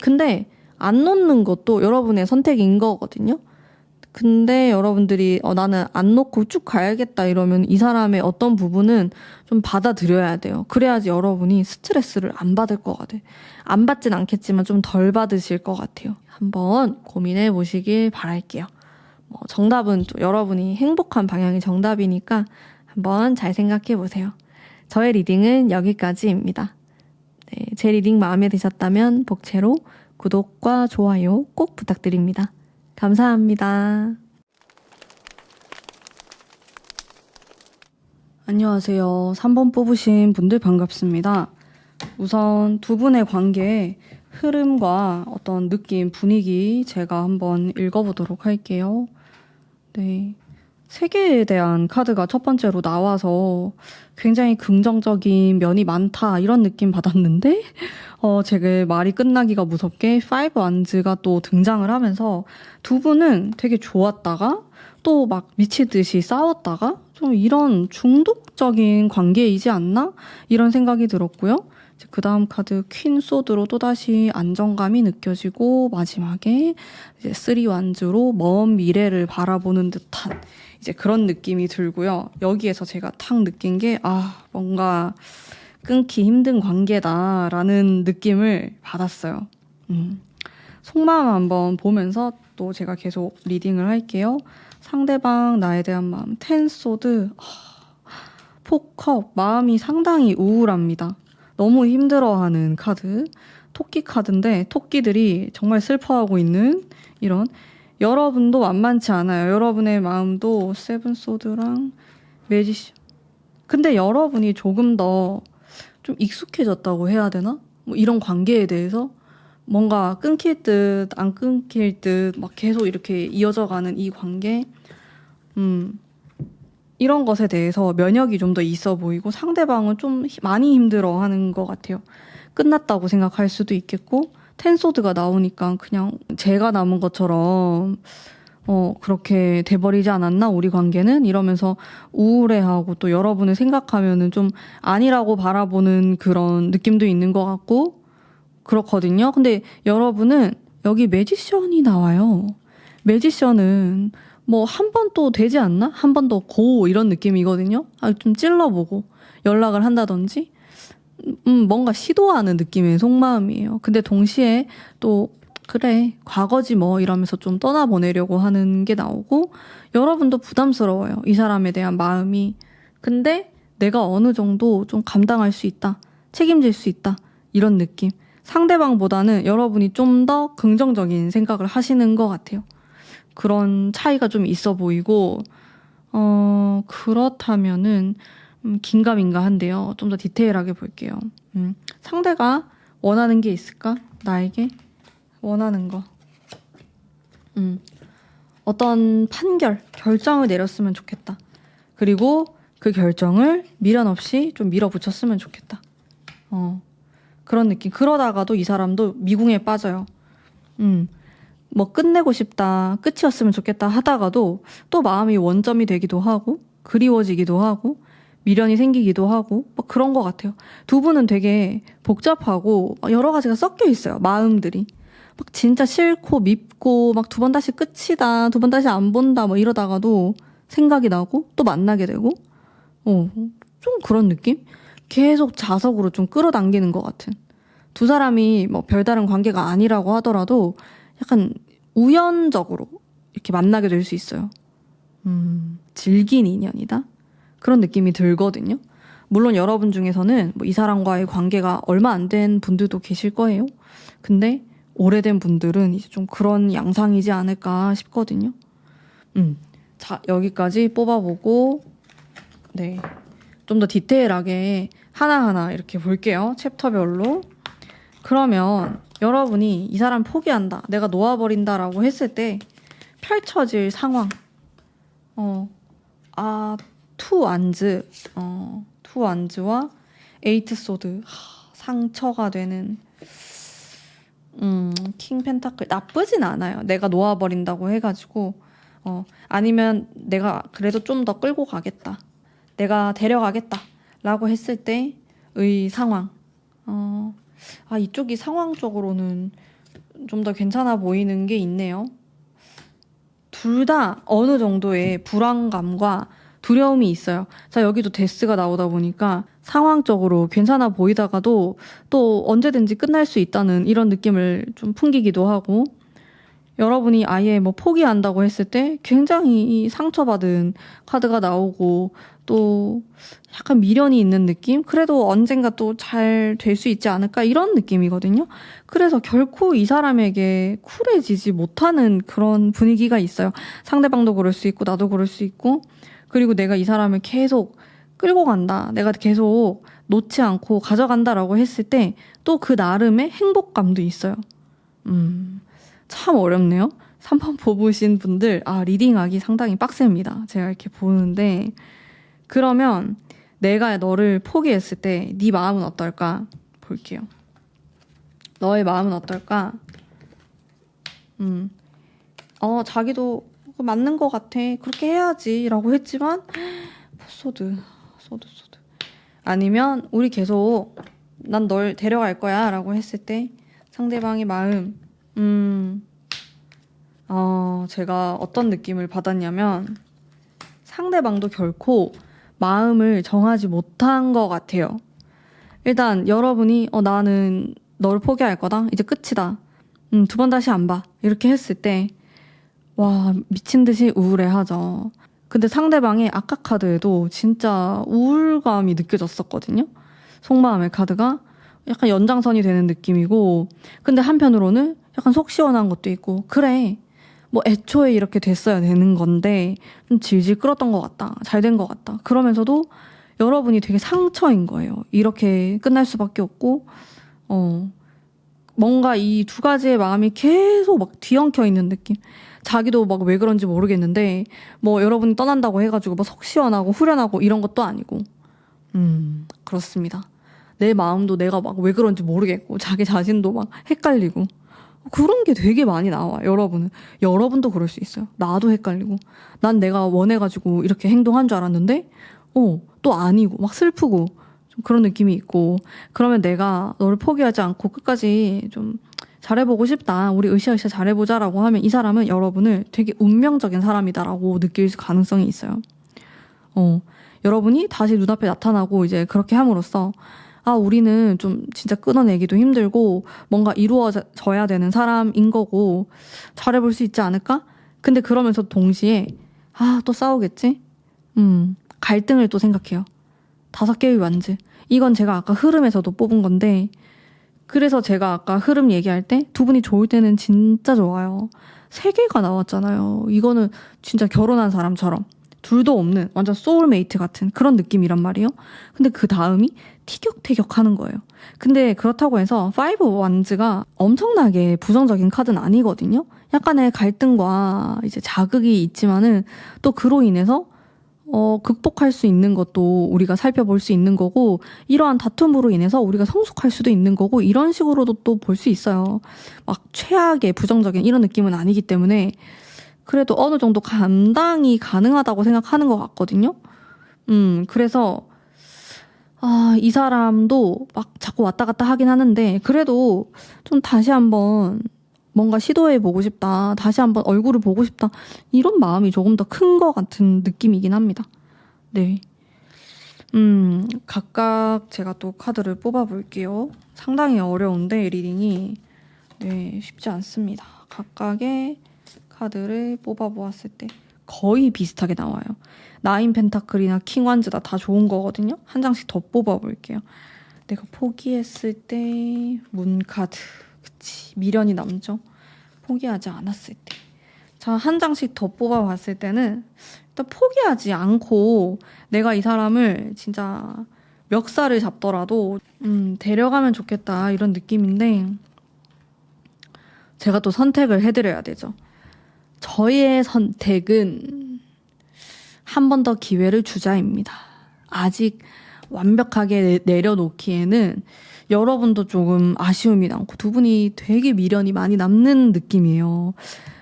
근데 안 놓는 것도 여러분의 선택인 거거든요. 근데 여러분들이 나는 안 놓고 쭉 가야겠다 이러면 이 사람의 어떤 부분은 좀 받아들여야 돼요. 그래야지 여러분이 스트레스를 안 받을 것 같아요. 안 받진 않겠지만 좀 덜 받으실 것 같아요. 한번 고민해 보시길 바랄게요. 정답은 또 여러분이 행복한 방향이 정답이니까 한번 잘 생각해 보세요. 저의 리딩은 여기까지입니다. 네, 제 리딩 마음에 드셨다면 복채로 구독과 좋아요 꼭 부탁드립니다. 감사합니다. 안녕하세요. 3번 뽑으신 분들 반갑습니다. 우선 두 분의 관계의 흐름과 어떤 느낌, 분위기 제가 한번 읽어보도록 할게요. 네. 세계에 대한 카드가 첫 번째로 나와서 굉장히 긍정적인 면이 많다 이런 느낌 받았는데 제가 말이 끝나기가 무섭게 5 원즈가 또 등장을 하면서 두 분은 되게 좋았다가 또 막 미치듯이 싸웠다가 좀 이런 중독적인 관계이지 않나? 이런 생각이 들었고요. 그 다음 카드 퀸 소드로 또다시 안정감이 느껴지고 마지막에 이제 3 원즈로 먼 미래를 바라보는 듯한 이제 그런 느낌이 들고요. 여기에서 제가 탁 느낀 게 뭔가 끊기 힘든 관계다라는 느낌을 받았어요. 속마음 한번 보면서 또 제가 계속 리딩을 할게요. 상대방 나에 대한 마음 10 소드 포컵 마음이 상당히 우울합니다. 너무 힘들어하는 카드 토끼 카드인데 토끼들이 정말 슬퍼하고 있는 이런 여러분도 만만치 않아요. 여러분의 마음도 7 소드랑 매지션 근데 여러분이 조금 더 좀 익숙해졌다고 해야 되나? 뭐 이런 관계에 대해서 뭔가 끊길 듯 안 끊길 듯 막 계속 이렇게 이어져가는 이 관계 이런 것에 대해서 면역이 좀 더 있어 보이고 상대방은 좀 많이 힘들어하는 것 같아요. 끝났다고 생각할 수도 있겠고 텐소드가 나오니까 그냥 제가 남은 것처럼 그렇게 돼버리지 않았나 우리 관계는 이러면서 우울해하고 또 여러분을 생각하면은 좀 아니라고 바라보는 그런 느낌도 있는 것 같고 그렇거든요. 근데 여러분은 여기 매지션이 나와요. 매지션은 뭐 한 번 또 되지 않나? 한 번 더 고 이런 느낌이거든요. 좀 찔러보고 연락을 한다든지 뭔가 시도하는 느낌의 속마음이에요. 근데 동시에 또 그래 과거지 뭐 이러면서 좀 떠나보내려고 하는 게 나오고 여러분도 부담스러워요. 이 사람에 대한 마음이. 근데 내가 어느 정도 좀 감당할 수 있다. 책임질 수 있다. 이런 느낌. 상대방보다는 여러분이 좀 더 긍정적인 생각을 하시는 것 같아요. 그런 차이가 좀 있어 보이고 그렇다면은 긴가민가한데요. 좀 더 디테일하게 볼게요. 상대가 원하는 게 있을까? 나에게 원하는 거. 어떤 판결, 결정을 내렸으면 좋겠다. 그리고 그 결정을 미련 없이 좀 밀어붙였으면 좋겠다. 그런 느낌. 그러다가도 이 사람도 미궁에 빠져요. 뭐 끝내고 싶다, 끝이었으면 좋겠다 하다가도 또 마음이 원점이 되기도 하고 그리워지기도 하고 미련이 생기기도 하고 뭐 그런 것 같아요. 두 분은 되게 복잡하고 여러 가지가 섞여 있어요. 마음들이. 막 진짜 싫고 밉고 막 두 번 다시 끝이다, 두 번 다시 안 본다 뭐 이러다가도 생각이 나고 또 만나게 되고 좀 그런 느낌? 계속 자석으로 좀 끌어당기는 것 같은. 두 사람이 뭐 별다른 관계가 아니라고 하더라도 약간 우연적으로 이렇게 만나게 될 수 있어요. 질긴 인연이다? 그런 느낌이 들거든요. 물론 여러분 중에서는 뭐 이 사람과의 관계가 얼마 안 된 분들도 계실 거예요. 근데 오래된 분들은 이제 좀 그런 양상이지 않을까 싶거든요. 자, 여기까지 뽑아보고, 네. 좀 더 디테일하게 하나하나 이렇게 볼게요. 챕터별로. 그러면 여러분이 이 사람 포기한다, 내가 놓아버린다라고 했을 때 펼쳐질 상황. 투 완즈와 에이트 소드. 상처가 되는 킹 펜타클 나쁘진 않아요. 내가 놓아버린다고 해가지고 아니면 내가 그래도 좀 더 끌고 가겠다, 내가 데려가겠다 라고 했을 때의 상황. 이쪽이 상황적으로는 좀 더 괜찮아 보이는 게 있네요. 둘 다 어느 정도의 불안감과 두려움이 있어요. 자, 여기도 데스가 나오다 보니까 상황적으로 괜찮아 보이다가도 또 언제든지 끝날 수 있다는 이런 느낌을 좀 풍기기도 하고, 여러분이 아예 뭐 포기한다고 했을 때 굉장히 상처받은 카드가 나오고 또 약간 미련이 있는 느낌? 그래도 언젠가 또 잘 될 수 있지 않을까? 이런 느낌이거든요. 그래서 결코 이 사람에게 쿨해지지 못하는 그런 분위기가 있어요. 상대방도 그럴 수 있고 나도 그럴 수 있고, 그리고 내가 이 사람을 계속 끌고 간다, 내가 계속 놓지 않고 가져간다라고 했을 때 또 그 나름의 행복감도 있어요. 참 어렵네요. 3번 뽑으신 분들, 리딩하기 상당히 빡셉니다. 제가 이렇게 보는데, 그러면 내가 너를 포기했을 때 네 마음은 어떨까? 볼게요. 너의 마음은 어떨까? 자기도 맞는 것 같아, 그렇게 해야지 라고 했지만 소드. 아니면 우리 계속 난 널 데려갈 거야 라고 했을 때 상대방의 마음. 제가 어떤 느낌을 받았냐면 상대방도 결코 마음을 정하지 못한 것 같아요. 일단 여러분이 나는 너를 포기할 거다, 이제 끝이다, 두 번 다시 안 봐, 이렇게 했을 때 와, 미친 듯이 우울해하죠. 근데 상대방의 아까 카드에도 진짜 우울감이 느껴졌었거든요. 속마음의 카드가 약간 연장선이 되는 느낌이고, 근데 한편으로는 약간 속 시원한 것도 있고, 그래 뭐 애초에 이렇게 됐어야 되는 건데 좀 질질 끌었던 것 같다, 잘 된 것 같다, 그러면서도 여러분이 되게 상처인 거예요. 이렇게 끝날 수밖에 없고, 뭔가 이 두 가지의 마음이 계속 막 뒤엉켜 있는 느낌. 자기도 막 왜 그런지 모르겠는데 뭐 여러분이 떠난다고 해가지고 막 속 시원하고 후련하고 이런 것도 아니고. 그렇습니다. 내 마음도 내가 막 왜 그런지 모르겠고 자기 자신도 막 헷갈리고 그런 게 되게 많이 나와. 여러분도 그럴 수 있어요. 나도 헷갈리고, 난 내가 원해가지고 이렇게 행동한 줄 알았는데 또 아니고 막 슬프고 좀 그런 느낌이 있고, 그러면 내가 너를 포기하지 않고 끝까지 좀 잘해보고 싶다, 우리 으쌰으쌰 잘해보자라고 하면 이 사람은 여러분을 되게 운명적인 사람이다라고 느낄 가능성이 있어요. 여러분이 다시 눈앞에 나타나고 이제 그렇게 함으로써 우리는 좀 진짜 끊어내기도 힘들고 뭔가 이루어져야 되는 사람인 거고 잘해볼 수 있지 않을까? 근데 그러면서 동시에 또 싸우겠지? 갈등을 또 생각해요. 5개의 완즈. 이건 제가 아까 흐름에서도 뽑은 건데, 그래서 제가 아까 흐름 얘기할 때 두 분이 좋을 때는 진짜 좋아요. 3개가 나왔잖아요. 이거는 진짜 결혼한 사람처럼 둘도 없는 완전 소울메이트 같은 그런 느낌이란 말이에요. 근데 그 다음이 티격태격 하는 거예요. 근데 그렇다고 해서 5 완즈가 엄청나게 부정적인 카드는 아니거든요. 약간의 갈등과 이제 자극이 있지만은 또 그로 인해서 극복할 수 있는 것도 우리가 살펴볼 수 있는 거고, 이러한 다툼으로 인해서 우리가 성숙할 수도 있는 거고, 이런 식으로도 또 볼 수 있어요. 막 최악의 부정적인 이런 느낌은 아니기 때문에 그래도 어느 정도 감당이 가능하다고 생각하는 것 같거든요. 그래서 이 사람도 막 자꾸 왔다 갔다 하긴 하는데 그래도 좀 다시 한번 뭔가 시도해보고 싶다, 다시 한번 얼굴을 보고 싶다, 이런 마음이 조금 더 큰 것 같은 느낌이긴 합니다. 네. 각각 제가 또 카드를 뽑아볼게요. 상당히 어려운데 리딩이 쉽지 않습니다. 각각의 카드를 뽑아보았을 때 거의 비슷하게 나와요. 나인 펜타클이나 킹 완즈다 다 좋은 거거든요. 한 장씩 더 뽑아볼게요. 내가 포기했을 때 문카드, 그치, 미련이 남죠. 포기하지 않았을 때. 자, 한 장씩 더 뽑아봤을 때는 일단 포기하지 않고 내가 이 사람을 진짜 멱살을 잡더라도 데려가면 좋겠다 이런 느낌인데, 제가 또 선택을 해드려야 되죠. 저의 선택은 한 번 더 기회를 주자입니다. 아직 완벽하게 내려놓기에는 여러분도 조금 아쉬움이 남고 두 분이 되게 미련이 많이 남는 느낌이에요.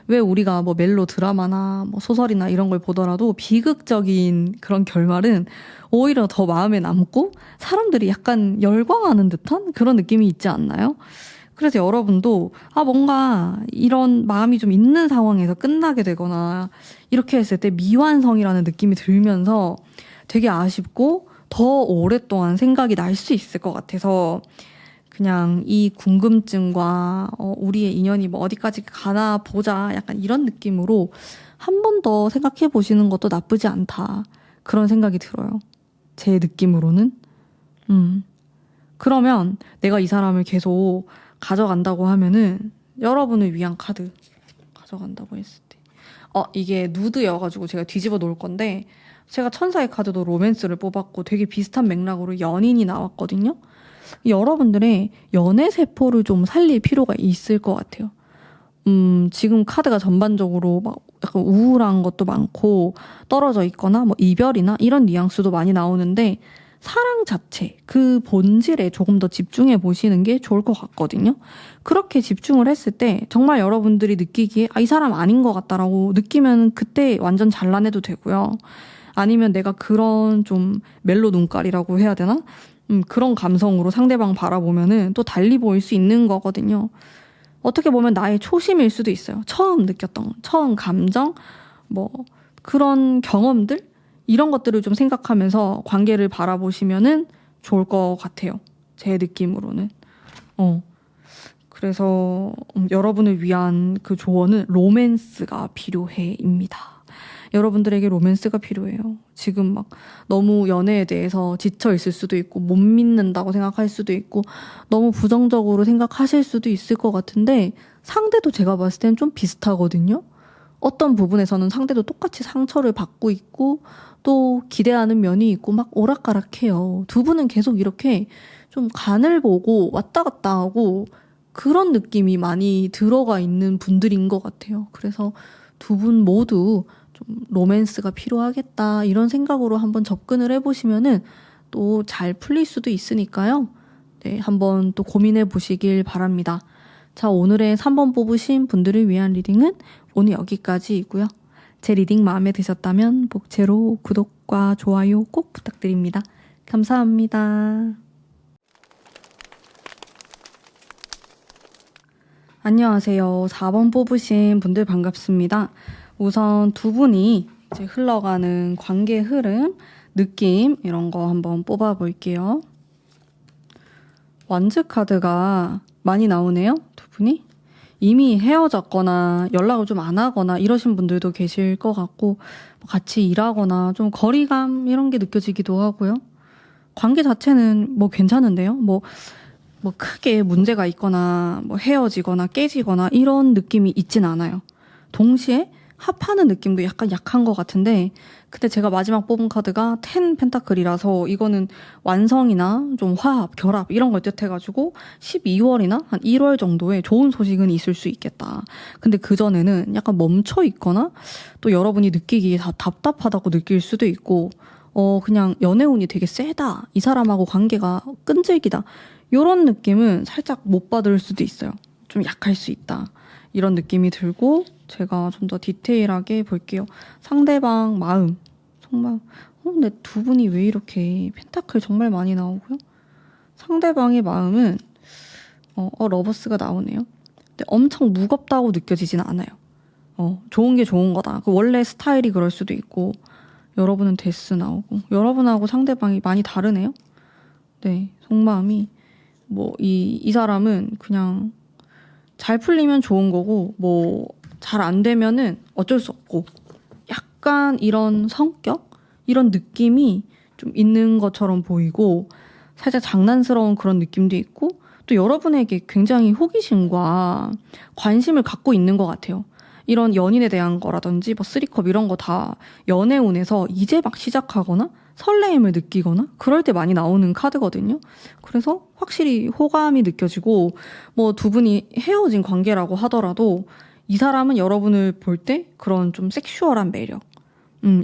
왜 우리가 뭐 멜로 드라마나 뭐 소설이나 이런 걸 보더라도 비극적인 그런 결말은 오히려 더 마음에 남고 사람들이 약간 열광하는 듯한 그런 느낌이 있지 않나요? 그래서 여러분도 뭔가 이런 마음이 좀 있는 상황에서 끝나게 되거나 이렇게 했을 때 미완성이라는 느낌이 들면서 되게 아쉽고 더 오랫동안 생각이 날 수 있을 것 같아서, 그냥 이 궁금증과 우리의 인연이 뭐 어디까지 가나 보자 약간 이런 느낌으로 한 번 더 생각해 보시는 것도 나쁘지 않다, 그런 생각이 들어요. 제 느낌으로는. 그러면 내가 이 사람을 계속 가져간다고 하면은 여러분을 위한 카드 가져간다고 했을 때 이게 누드여가지고 제가 뒤집어 놓을 건데, 제가 천사의 카드도 로맨스를 뽑았고 되게 비슷한 맥락으로 연인이 나왔거든요. 여러분들의 연애 세포를 좀 살릴 필요가 있을 것 같아요. 지금 카드가 전반적으로 막 약간 우울한 것도 많고 떨어져 있거나 뭐 이별이나 이런 뉘앙스도 많이 나오는데, 사랑 자체, 그 본질에 조금 더 집중해 보시는 게 좋을 것 같거든요. 그렇게 집중을 했을 때 정말 여러분들이 느끼기에 이 사람 아닌 것 같다라고 느끼면 그때 완전 잘라내도 되고요. 아니면 내가 그런 좀 멜로 눈깔이라고 해야 되나? 그런 감성으로 상대방 바라보면은 또 달리 보일 수 있는 거거든요. 어떻게 보면 나의 초심일 수도 있어요. 처음 느꼈던, 처음 감정, 뭐 그런 경험들? 이런 것들을 좀 생각하면서 관계를 바라보시면은 좋을 것 같아요. 제 느낌으로는. 그래서 여러분을 위한 그 조언은 로맨스가 필요해입니다. 여러분들에게 로맨스가 필요해요. 지금 막 너무 연애에 대해서 지쳐 있을 수도 있고 못 믿는다고 생각할 수도 있고 너무 부정적으로 생각하실 수도 있을 것 같은데, 상대도 제가 봤을 땐 좀 비슷하거든요. 어떤 부분에서는 상대도 똑같이 상처를 받고 있고 또 기대하는 면이 있고 막 오락가락해요. 두 분은 계속 이렇게 좀 간을 보고 왔다 갔다 하고 그런 느낌이 많이 들어가 있는 분들인 것 같아요. 그래서 두 분 모두 좀 로맨스가 필요하겠다 이런 생각으로 한번 접근을 해보시면은 또 잘 풀릴 수도 있으니까요. 네, 한번 또 고민해 보시길 바랍니다. 자, 오늘의 3번 뽑으신 분들을 위한 리딩은 오늘 여기까지이고요. 제 리딩 마음에 드셨다면 복채로 구독과 좋아요 꼭 부탁드립니다. 감사합니다. 안녕하세요. 4번 뽑으신 분들 반갑습니다. 우선 두 분이 이제 흘러가는 관계 흐름, 느낌 이런 거 한번 뽑아볼게요. 완즈 카드가 많이 나오네요. 두 분이. 이미 헤어졌거나 연락을 좀 안 하거나 이러신 분들도 계실 것 같고, 같이 일하거나 좀 거리감 이런 게 느껴지기도 하고요. 관계 자체는 뭐 괜찮은데요. 뭐 크게 문제가 있거나 뭐 헤어지거나 깨지거나 이런 느낌이 있진 않아요. 동시에 합하는 느낌도 약간 약한 것 같은데, 근데 제가 마지막 뽑은 카드가 10 펜타클이라서 이거는 완성이나 좀 화합, 결합 이런 걸 뜻해가지고 12월이나 한 1월 정도에 좋은 소식은 있을 수 있겠다. 근데 그전에는 약간 멈춰 있거나 또 여러분이 느끼기에 다 답답하다고 느낄 수도 있고 그냥 연애운이 되게 세다. 이 사람하고 관계가 끈질기다. 이런 느낌은 살짝 못 받을 수도 있어요. 좀 약할 수 있다. 이런 느낌이 들고, 제가 좀 더 디테일하게 볼게요. 상대방 마음, 정말 근데 두 분이 왜 이렇게 펜타클 정말 많이 나오고요. 상대방의 마음은 러버스가 나오네요. 근데 엄청 무겁다고 느껴지진 않아요. 좋은 게 좋은 거다. 그 원래 스타일이 그럴 수도 있고, 여러분은 데스 나오고, 여러분하고 상대방이 많이 다르네요. 네, 속마음이 이 사람은 그냥 잘 풀리면 좋은 거고 뭐 잘 안 되면은 어쩔 수 없고 약간 이런 성격? 이런 느낌이 좀 있는 것처럼 보이고 살짝 장난스러운 그런 느낌도 있고 또 여러분에게 굉장히 호기심과 관심을 갖고 있는 것 같아요. 이런 연인에 대한 거라든지 뭐 쓰리컵 이런 거 다 연애운에서 이제 막 시작하거나 설레임을 느끼거나 그럴 때 많이 나오는 카드거든요. 그래서 확실히 호감이 느껴지고 뭐 두 분이 헤어진 관계라고 하더라도 이 사람은 여러분을 볼 때 그런 좀 섹슈얼한 매력,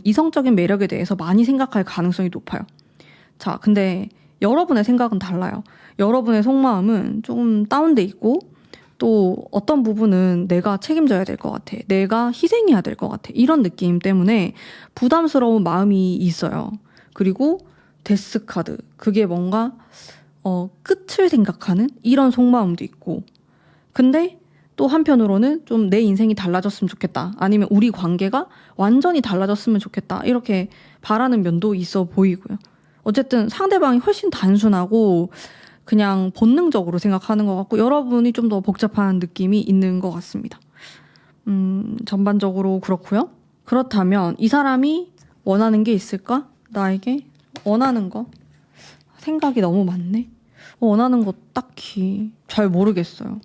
이성적인 매력에 대해서 많이 생각할 가능성이 높아요. 자, 근데 여러분의 생각은 달라요. 여러분의 속마음은 조금 다운돼 있고 또 어떤 부분은 내가 책임져야 될 것 같아. 내가 희생해야 될 것 같아. 이런 느낌 때문에 부담스러운 마음이 있어요. 그리고 데스 카드. 그게 뭔가 끝을 생각하는 이런 속마음도 있고. 근데 또 한편으로는 좀 내 인생이 달라졌으면 좋겠다. 아니면 우리 관계가 완전히 달라졌으면 좋겠다. 이렇게 바라는 면도 있어 보이고요. 어쨌든 상대방이 훨씬 단순하고 그냥 본능적으로 생각하는 것 같고 여러분이 좀 더 복잡한 느낌이 있는 것 같습니다. 전반적으로 그렇고요. 그렇다면 이 사람이 원하는 게 있을까? 나에게 원하는 거? 생각이 너무 많네. 원하는 거 딱히 잘 모르겠어요.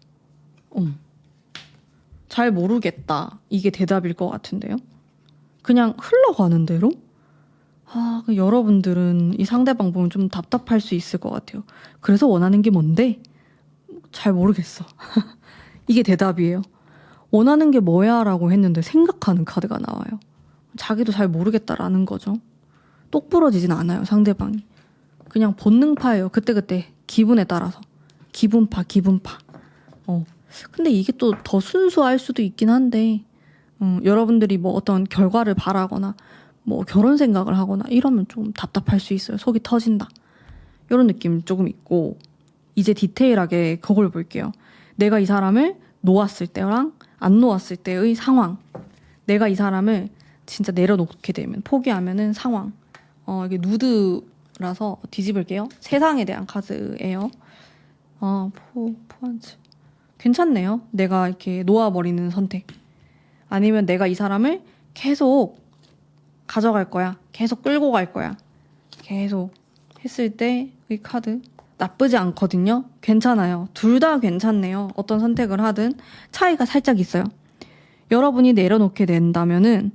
잘 모르겠다. 이게 대답일 것 같은데요. 그냥 흘러가는 대로? 여러분들은 이 상대방 보면 좀 답답할 수 있을 것 같아요. 그래서 원하는 게 뭔데? 잘 모르겠어. 이게 대답이에요. 원하는 게 뭐야? 라고 했는데 생각하는 카드가 나와요. 자기도 잘 모르겠다라는 거죠. 똑부러지진 않아요, 상대방이. 그냥 본능파예요. 그때그때 기분에 따라서. 기분파. 근데 이게 또 더 순수할 수도 있긴 한데 여러분들이 뭐 어떤 결과를 바라거나 뭐 결혼 생각을 하거나 이러면 좀 답답할 수 있어요. 속이 터진다. 이런 느낌 조금 있고 이제 디테일하게 그걸 볼게요. 내가 이 사람을 놓았을 때랑 안 놓았을 때의 상황. 내가 이 사람을 진짜 내려놓게 되면 포기하면은 상황. 이게 누드라서 뒤집을게요. 세상에 대한 카드예요. 포한츠. 괜찮네요. 내가 이렇게 놓아버리는 선택. 아니면 내가 이 사람을 계속 가져갈 거야. 계속 끌고 갈 거야. 계속 했을 때의 카드. 나쁘지 않거든요. 괜찮아요. 둘 다 괜찮네요. 어떤 선택을 하든 차이가 살짝 있어요. 여러분이 내려놓게 된다면은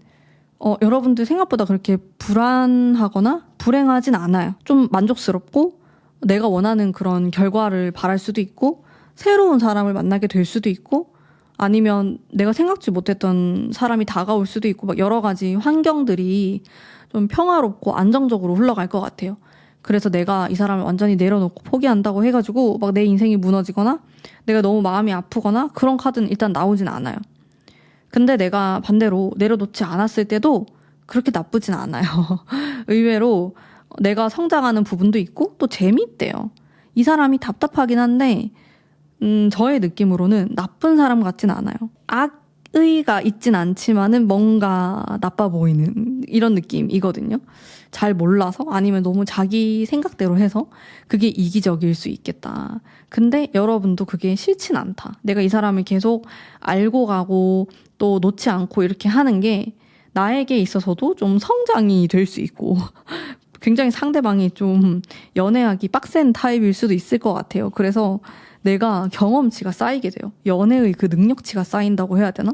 여러분들 생각보다 그렇게 불안하거나 불행하진 않아요. 좀 만족스럽고 내가 원하는 그런 결과를 바랄 수도 있고 새로운 사람을 만나게 될 수도 있고 아니면 내가 생각지 못했던 사람이 다가올 수도 있고 막 여러 가지 환경들이 좀 평화롭고 안정적으로 흘러갈 것 같아요. 그래서 내가 이 사람을 완전히 내려놓고 포기한다고 해가지고 막 내 인생이 무너지거나 내가 너무 마음이 아프거나 그런 카드는 일단 나오진 않아요. 근데 내가 반대로 내려놓지 않았을 때도 그렇게 나쁘진 않아요. 의외로 내가 성장하는 부분도 있고 또 재미있대요. 이 사람이 답답하긴 한데 저의 느낌으로는 나쁜 사람 같진 않아요. 악의가 있진 않지만은 뭔가 나빠 보이는 이런 느낌이거든요. 잘 몰라서 아니면 너무 자기 생각대로 해서 그게 이기적일 수 있겠다. 근데 여러분도 그게 싫진 않다. 내가 이 사람을 계속 알고 가고 또 놓지 않고 이렇게 하는 게 나에게 있어서도 좀 성장이 될 수 있고 굉장히 상대방이 좀 연애하기 빡센 타입일 수도 있을 것 같아요. 그래서 내가 경험치가 쌓이게 돼요. 연애의 그 능력치가 쌓인다고 해야 되나?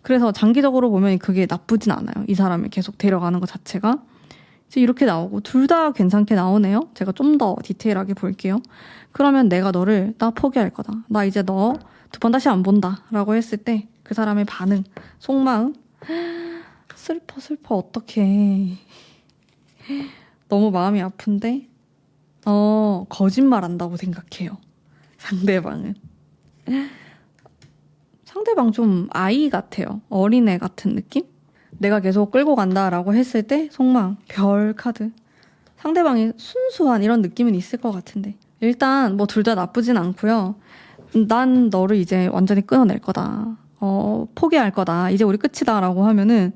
그래서 장기적으로 보면 그게 나쁘진 않아요. 이 사람을 계속 데려가는 것 자체가. 이제 이렇게 나오고 둘 다 괜찮게 나오네요. 제가 좀 더 디테일하게 볼게요. 그러면 내가 너를 나 포기할 거다. 나 이제 너 두 번 다시 안 본다. 라고 했을 때 그 사람의 반응, 속마음. 슬퍼 어떡해. 너무 마음이 아픈데 거짓말 한다고 생각해요. 상대방은. 상대방 좀 아이 같아요. 어린애 같은 느낌? 내가 계속 끌고 간다라고 했을 때 속마음, 별 카드. 상대방이 순수한 이런 느낌은 있을 것 같은데 일단 뭐 둘 다 나쁘진 않고요. 난 너를 이제 완전히 끊어낼 거다. 포기할 거다. 이제 우리 끝이다 라고 하면은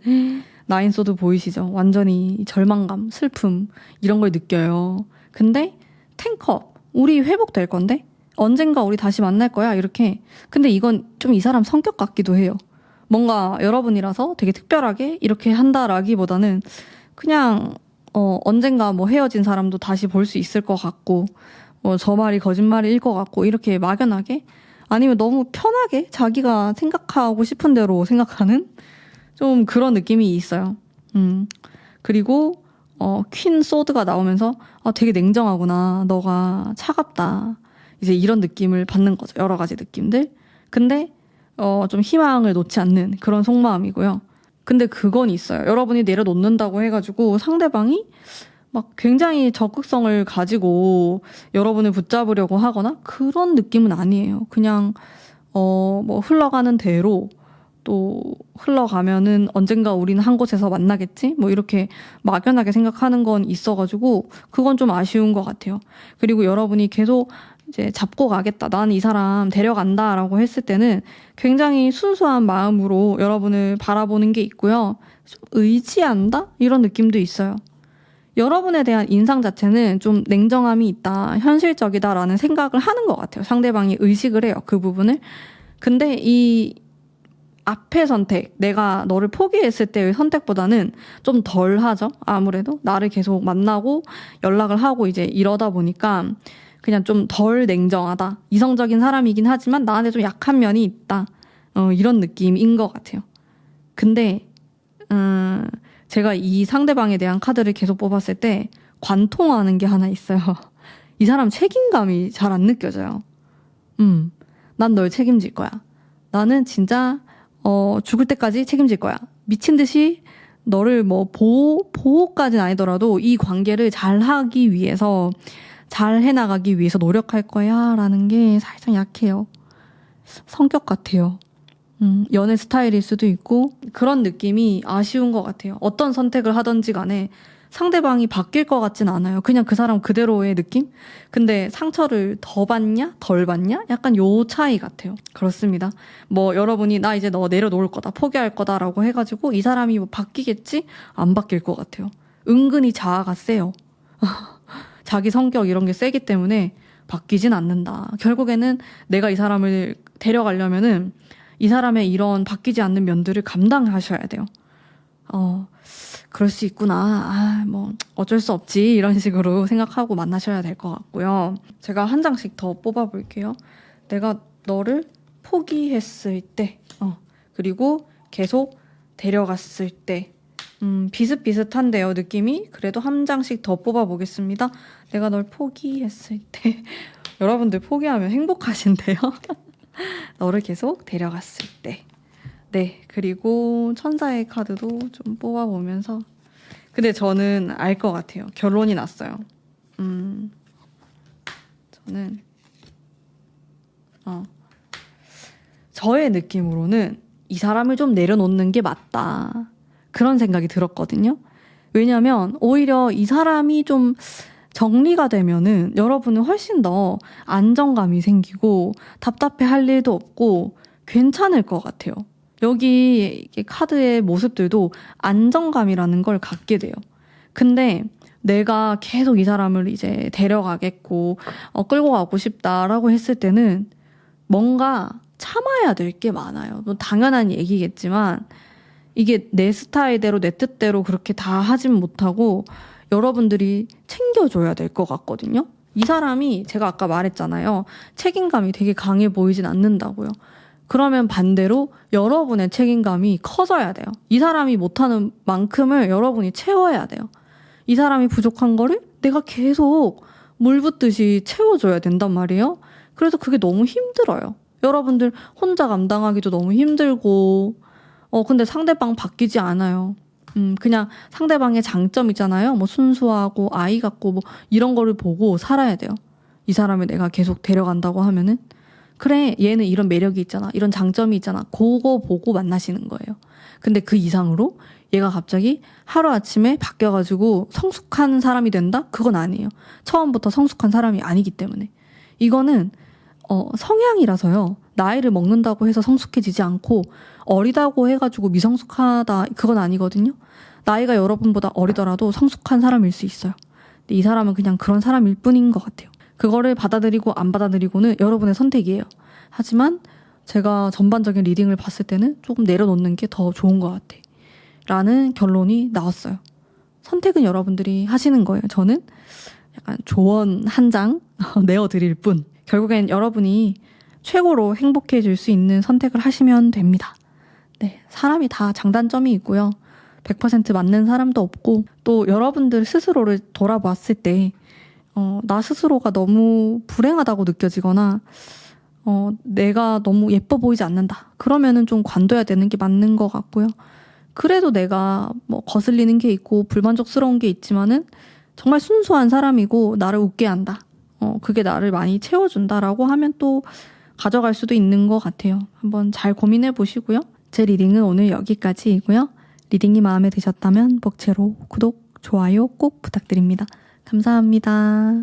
나인소드 보이시죠? 완전히 절망감, 슬픔 이런 걸 느껴요. 근데 텐컵 우리 회복될 건데? 언젠가 우리 다시 만날 거야 이렇게. 근데 이건 좀 이 사람 성격 같기도 해요. 뭔가 여러분이라서 되게 특별하게 이렇게 한다라기보다는 그냥 언젠가 뭐 헤어진 사람도 다시 볼 수 있을 것 같고 뭐 저 말이 거짓말일 것 같고 이렇게 막연하게 아니면 너무 편하게 자기가 생각하고 싶은 대로 생각하는 좀 그런 느낌이 있어요. 그리고 퀸 소드가 나오면서 되게 냉정하구나. 너가 차갑다. 이제 이런 느낌을 받는 거죠. 여러 가지 느낌들. 근데 좀 희망을 놓지 않는 그런 속마음이고요. 근데 그건 있어요. 여러분이 내려놓는다고 해가지고 상대방이 막 굉장히 적극성을 가지고 여러분을 붙잡으려고 하거나 그런 느낌은 아니에요. 그냥 뭐 흘러가는 대로 또 흘러가면은 언젠가 우리는 한 곳에서 만나겠지? 뭐 이렇게 막연하게 생각하는 건 있어가지고 그건 좀 아쉬운 것 같아요. 그리고 여러분이 계속 이제 잡고 가겠다. 난 이 사람 데려간다 라고 했을 때는 굉장히 순수한 마음으로 여러분을 바라보는 게 있고요. 좀 의지한다? 이런 느낌도 있어요. 여러분에 대한 인상 자체는 좀 냉정함이 있다, 현실적이다라는 생각을 하는 것 같아요. 상대방이 의식을 해요, 그 부분을. 근데 이 앞의 선택, 내가 너를 포기했을 때의 선택보다는 좀 덜 하죠. 아무래도 나를 계속 만나고 연락을 하고 이제 이러다 보니까 그냥 좀 덜 냉정하다. 이성적인 사람이긴 하지만 나한테 좀 약한 면이 있다. 이런 느낌인 것 같아요. 근데 제가 이 상대방에 대한 카드를 계속 뽑았을 때 관통하는 게 하나 있어요. 이 사람 책임감이 잘 안 느껴져요. 난 널 책임질 거야. 나는 진짜 죽을 때까지 책임질 거야. 미친 듯이 너를 뭐 보호까지는 아니더라도 이 관계를 잘 하기 위해서, 잘 해나가기 위해서 노력할 거야 라는 게 살짝 약해요. 성격 같아요. 연애 스타일일 수도 있고 그런 느낌이 아쉬운 것 같아요. 어떤 선택을 하든지 간에 상대방이 바뀔 것 같진 않아요. 그냥 그 사람 그대로의 느낌? 근데 상처를 더 받냐? 덜 받냐? 약간 요 차이 같아요. 그렇습니다. 뭐 여러분이 나 이제 너 내려놓을 거다, 포기할 거다라고 해가지고 이 사람이 뭐 바뀌겠지? 안 바뀔 것 같아요. 은근히 자아가 세요. 자기 성격 이런 게 세기 때문에 바뀌진 않는다. 결국에는 내가 이 사람을 데려가려면은 이 사람의 이런 바뀌지 않는 면들을 감당하셔야 돼요. 그럴 수 있구나. 뭐 어쩔 수 없지. 이런 식으로 생각하고 만나셔야 될 것 같고요. 제가 한 장씩 더 뽑아볼게요. 내가 너를 포기했을 때, 그리고 계속 데려갔을 때, 비슷비슷한데요, 느낌이. 그래도 한 장씩 더 뽑아보겠습니다. 내가 널 포기했을 때. 여러분들 포기하면 행복하신데요? 너를 계속 데려갔을 때. 네, 그리고 천사의 카드도 좀 뽑아보면서. 근데 저는 알 것 같아요. 결론이 났어요. 저는 저의 느낌으로는 이 사람을 좀 내려놓는 게 맞다. 그런 생각이 들었거든요. 왜냐면 오히려 이 사람이 좀 정리가 되면은 여러분은 훨씬 더 안정감이 생기고 답답해 할 일도 없고 괜찮을 것 같아요. 여기 카드의 모습들도 안정감이라는 걸 갖게 돼요. 근데 내가 계속 이 사람을 이제 데려가겠고 끌고 가고 싶다라고 했을 때는 뭔가 참아야 될 게 많아요. 당연한 얘기겠지만 이게 내 스타일대로 내 뜻대로 그렇게 다 하진 못하고 여러분들이 챙겨줘야 될 것 같거든요. 이 사람이 제가 아까 말했잖아요. 책임감이 되게 강해 보이진 않는다고요. 그러면 반대로 여러분의 책임감이 커져야 돼요. 이 사람이 못하는 만큼을 여러분이 채워야 돼요. 이 사람이 부족한 거를 내가 계속 물 붓듯이 채워줘야 된단 말이에요. 그래서 그게 너무 힘들어요. 여러분들 혼자 감당하기도 너무 힘들고 근데 상대방 바뀌지 않아요. 그냥 상대방의 장점 있잖아요. 뭐 순수하고 아이 같고 뭐 이런 거를 보고 살아야 돼요. 이 사람을 내가 계속 데려간다고 하면은 그래 얘는 이런 매력이 있잖아. 이런 장점이 있잖아. 그거 보고 만나시는 거예요. 근데 그 이상으로 얘가 갑자기 하루아침에 바뀌어가지고 성숙한 사람이 된다? 그건 아니에요. 처음부터 성숙한 사람이 아니기 때문에. 이거는 성향이라서요. 나이를 먹는다고 해서 성숙해지지 않고 어리다고 해가지고 미성숙하다 그건 아니거든요. 나이가 여러분보다 어리더라도 성숙한 사람일 수 있어요. 근데 이 사람은 그냥 그런 사람일 뿐인 것 같아요. 그거를 받아들이고 안 받아들이고는 여러분의 선택이에요. 하지만 제가 전반적인 리딩을 봤을 때는 조금 내려놓는 게 더 좋은 것 같아. 라는 결론이 나왔어요. 선택은 여러분들이 하시는 거예요. 저는 약간 조언 한 장 내어드릴 뿐. 결국엔 여러분이 최고로 행복해질 수 있는 선택을 하시면 됩니다. 네, 사람이 다 장단점이 있고요. 100% 맞는 사람도 없고, 또 여러분들 스스로를 돌아봤을 때 나 스스로가 너무 불행하다고 느껴지거나 내가 너무 예뻐 보이지 않는다. 그러면은 좀 관둬야 되는 게 맞는 것 같고요. 그래도 내가 뭐 거슬리는 게 있고 불만족스러운 게 있지만은 정말 순수한 사람이고 나를 웃게 한다. 그게 나를 많이 채워준다라고 하면 또 가져갈 수도 있는 것 같아요. 한번 잘 고민해 보시고요. 제 리딩은 오늘 여기까지이고요. 리딩이 마음에 드셨다면 복채로 구독, 좋아요 꼭 부탁드립니다. 감사합니다.